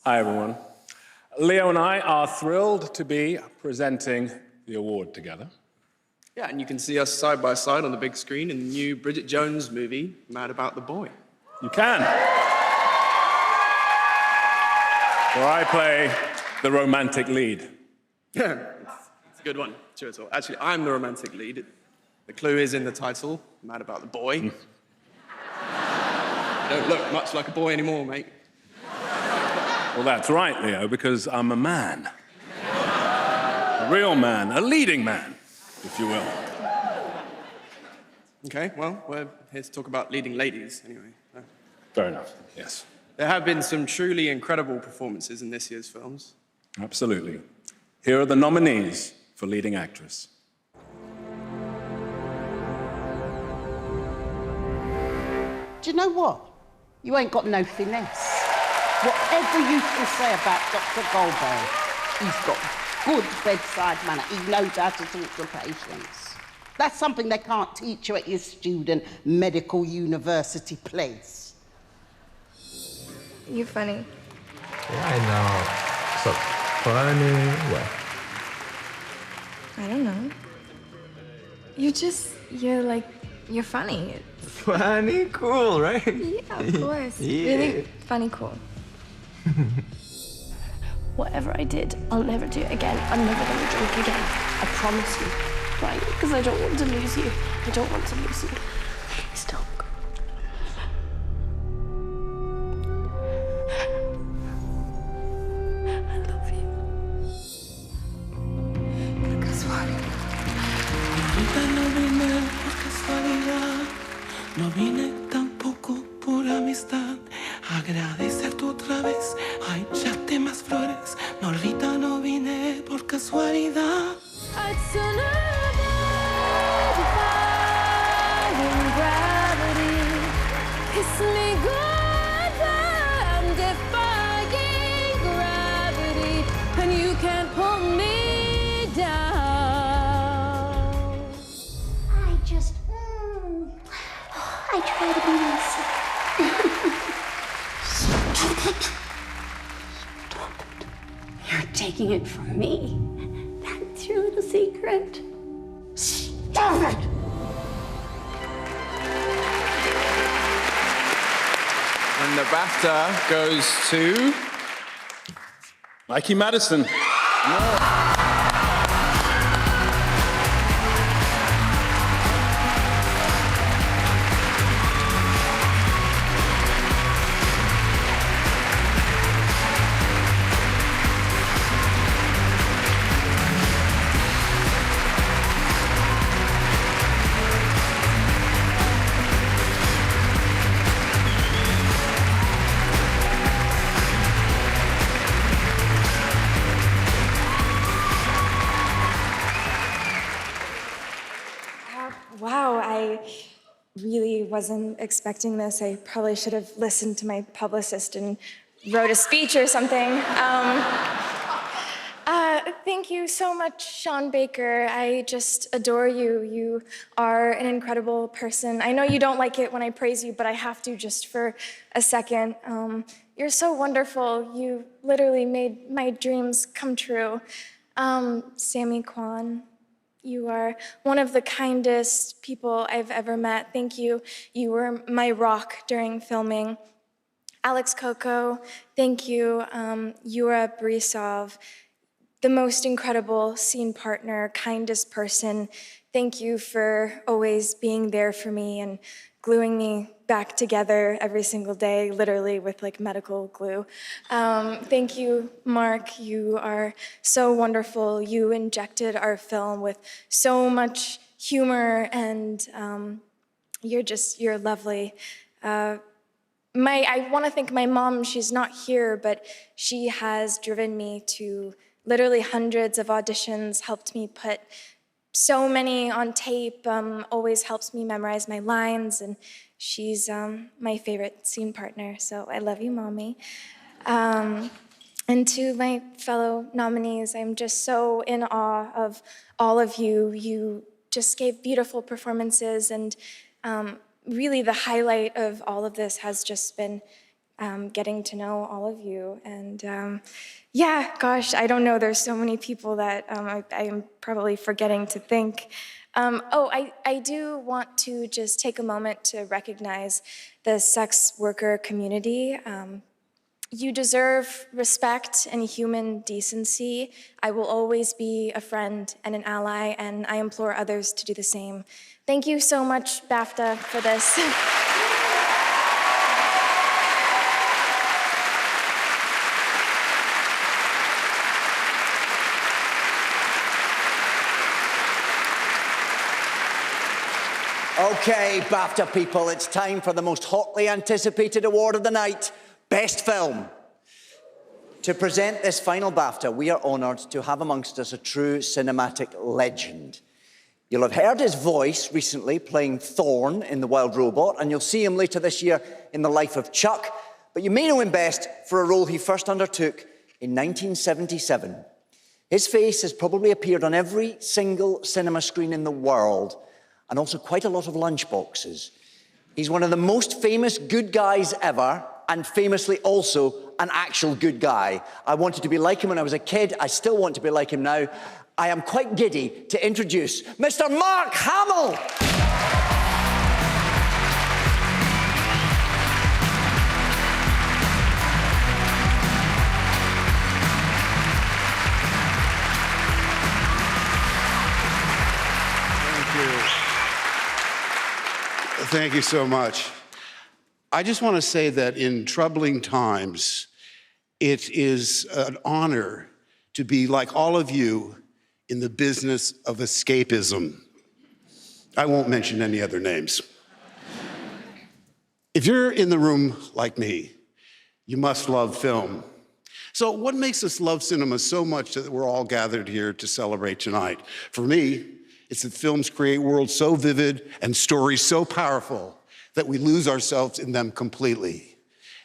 Hi, everyone. Leo and I are thrilled to be presenting the award together. Yeah, and you can see us side by side on the big screen in the new Bridget Jones movie, Mad About the Boy. You can. Where I play the romantic lead. Yeah, it's a good one. Sure, actually, I'm the romantic lead. The clue is in the title, Mad About the Boy. I don't look much like a boy anymore, mate. Well, that's right, Leo, because I'm a man. A real man, a leading man, if you will. Okay, well, we're here to talk about leading ladies, anyway. Fair enough, yes. There have been some truly incredible performances in this year's films. Absolutely. Here are the nominees for leading actress. Do you know what? You ain't got no finesse. Whatever you can say about Dr. Goldberg, he's got good bedside manner. He knows how to talk to patients. That's something they can't teach you at your student medical university place. You're funny. Yeah, I know. So funny. What? I don't know. You're funny. Funny, cool, right? Yeah, of course. Yeah. Really funny, cool. Whatever I did, I'll never do it again. I'm never going to drink again. I promise you. Right? Because I don't want to lose you. I don't want to lose you. Please don't. I love you. Ahorita no vine por casualidad, no vine tampoco por amistad. Agradecerte otra vez, a echarte más flores. No, ahorita no vine por casualidad. It's another defying gravity. Kiss me goodbye. I'm defying gravity, and you can't pull me down. I try to be myself. Stop it. You're taking it from me. That's your little secret. Stop it. And the BAFTA goes to... Mikey Madison. Wow, I really wasn't expecting this. I probably should have listened to my publicist and wrote a speech or something. Thank you so much, Sean Baker. I just adore you. You are an incredible person. I know you don't like it when I praise you, but I have to just for a second. You're so wonderful. You literally made my dreams come true. Sammy Kwan, you are one of the kindest people I've ever met. Thank you. You were my rock during filming. Alex Coco, thank you. Yura Borisov, the most incredible scene partner, kindest person. Thank you for always being there for me and gluing me back together every single day, literally with like medical glue. Thank you, Mark. You are so wonderful. You injected our film with so much humor, and you're lovely. I want to thank my mom. She's not here, but she has driven me to literally hundreds of auditions, helped me put so many on tape, always helps me memorize my lines, and she's my favorite scene partner, so I love you, Mommy. And to my fellow nominees, I'm just so in awe of all of you. You just gave beautiful performances, and really the highlight of all of this has just been getting to know all of you. And yeah, gosh, I don't know, there's so many people that I am probably forgetting to thank. I do want to just take a moment to recognize the sex worker community. You deserve respect and human decency. I will always be a friend and an ally, and I implore others to do the same. Thank you so much, BAFTA, for this. Okay, BAFTA people, it's time for the most hotly anticipated award of the night, Best Film. To present this final BAFTA, we are honoured to have amongst us a true cinematic legend. You'll have heard his voice recently playing Thorn in The Wild Robot, and you'll see him later this year in The Life of Chuck, but you may know him best for a role he first undertook in 1977. His face has probably appeared on every single cinema screen in the world, and also quite a lot of lunchboxes. He's one of the most famous good guys ever, and famously also an actual good guy. I wanted to be like him when I was a kid. I still want to be like him now. I am quite giddy to introduce Mr. Mark Hamill. Thank you so much. I just want to say that in troubling times, it is an honor to be like all of you in the business of escapism. I won't mention any other names. If you're in the room like me, you must love film. So what makes us love cinema so much that we're all gathered here to celebrate tonight? For me, it's that films create worlds so vivid and stories so powerful that we lose ourselves in them completely.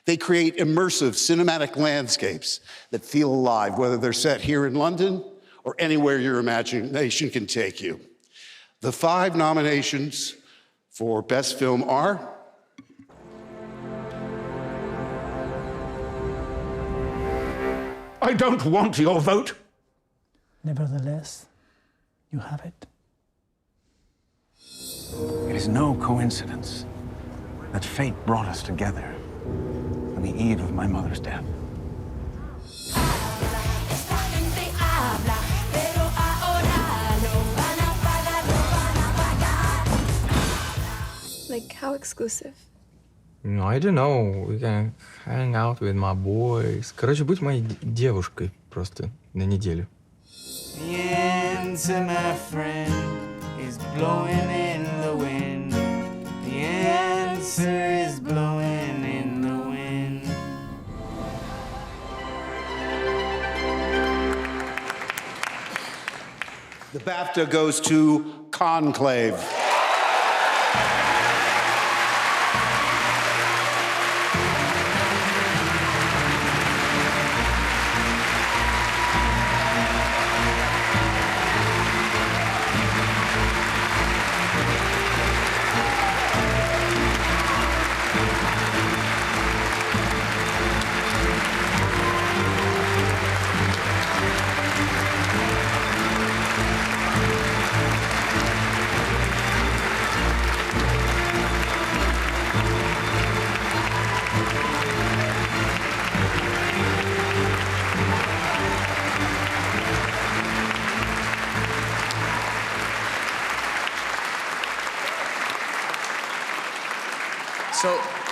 They create immersive cinematic landscapes that feel alive, whether they're set here in London or anywhere your imagination can take you. The 5 nominations for Best Film are I don't want your vote. Nevertheless, you have it. It is no coincidence that fate brought us together on the eve of my mother's death. Like, how exclusive? I don't know. We can hang out with my boys. Короче, будь моей девушкой просто на неделю. The answer, my friend, is blowing in the wind. The answer is blowing in the wind. the BAFTA goes to Conclave.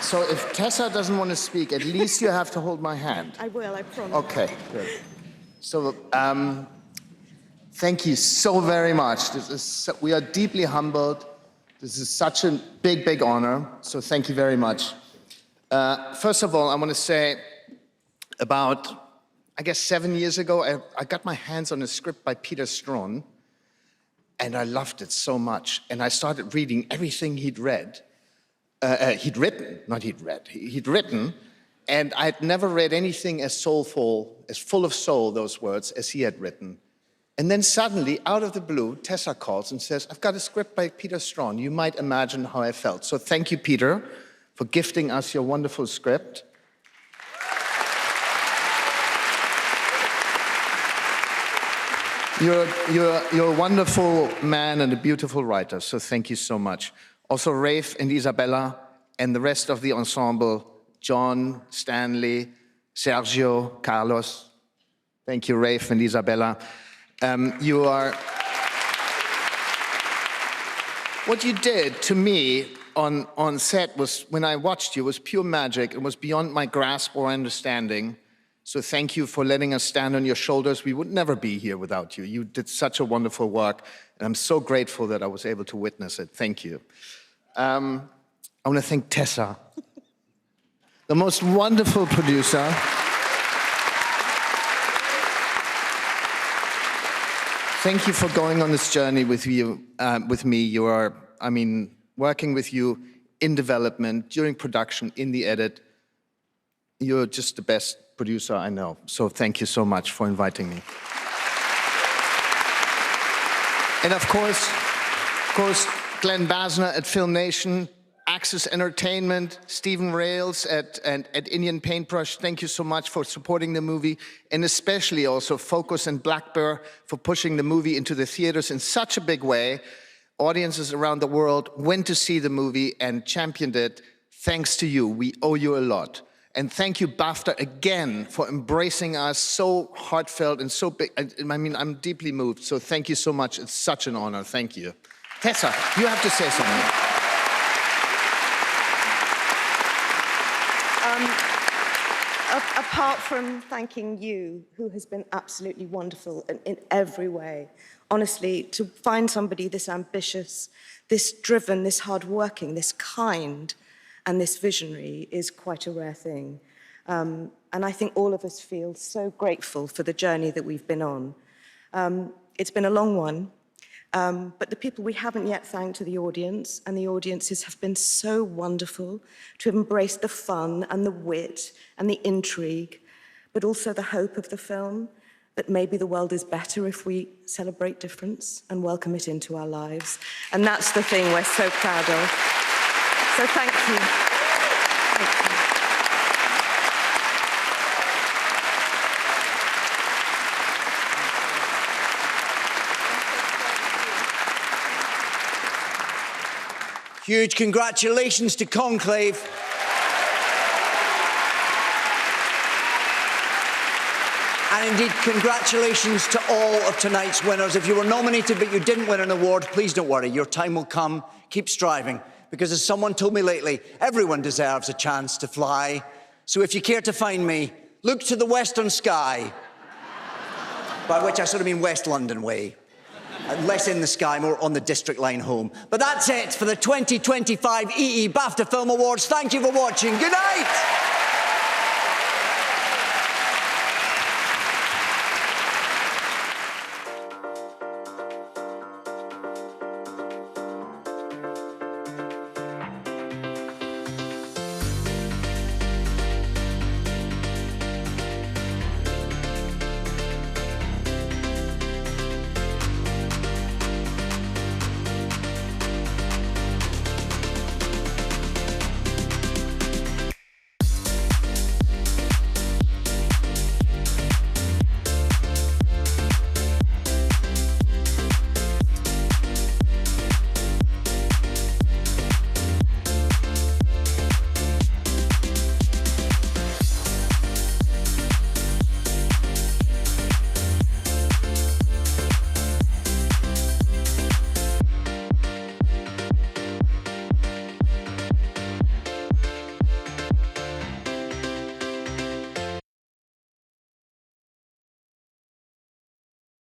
So if Tessa doesn't want to speak, at least you have to hold my hand. I will, I promise. Okay, good. So, thank you so very much. We are deeply humbled. This is such a big, big honor. So thank you very much. First of all, I want to say about, I guess 7 years ago, I got my hands on a script by Peter Strawn, and I loved it so much. And I started reading everything he'd read. He'd written, and I'd never read anything as soulful, as full of soul, those words, as he had written. And then suddenly, out of the blue, Tessa calls and says, I've got a script by Peter Strawn. You might imagine how I felt. So thank you, Peter, for gifting us your wonderful script. You're a wonderful man and a beautiful writer, so thank you so much. Also, Rafe and Isabella and the rest of the ensemble, John, Stanley, Sergio, Carlos. Thank you, Rafe and Isabella. What you did to me on set was, when I watched you, was pure magic. It was beyond my grasp or understanding. So thank you for letting us stand on your shoulders. We would never be here without you. You did such a wonderful work, and I'm so grateful that I was able to witness it. Thank you. I want to thank Tessa, the most wonderful producer. Thank you for going on this journey with me. You are, working with you in development, during production, in the edit. You're just the best producer I know. So thank you so much for inviting me. And of course, Glenn Basner at Film Nation, Access Entertainment, Stephen Rails at Indian Paintbrush, thank you so much for supporting the movie, and especially also Focus and Black Bear for pushing the movie into the theaters in such a big way. Audiences around the world went to see the movie and championed it. Thanks to you, we owe you a lot. And thank you, BAFTA, again, for embracing us so heartfelt and so big. I'm deeply moved, so thank you so much. It's such an honor, thank you. Tessa, you have to say something. Apart from thanking you, who has been absolutely wonderful in every way, honestly, to find somebody this ambitious, this driven, this hardworking, this kind, and this visionary is quite a rare thing. And I think all of us feel so grateful for the journey that we've been on. It's been a long one, but the people we haven't yet thanked are the audience, and the audiences have been so wonderful to embrace the fun and the wit and the intrigue, but also the hope of the film, that maybe the world is better if we celebrate difference and welcome it into our lives. And that's the thing we're so proud of. So thank you. Thank you. Huge congratulations to Conclave. And indeed, congratulations to all of tonight's winners. If you were nominated but you didn't win an award, please don't worry. Your time will come. Keep striving. Because as someone told me lately, everyone deserves a chance to fly. So if you care to find me, look to the western sky. By which I sort of mean West London way. Less in the sky, more on the district line home. But that's it for the 2025 BAFTA Film Awards. Thank you for watching. Good night.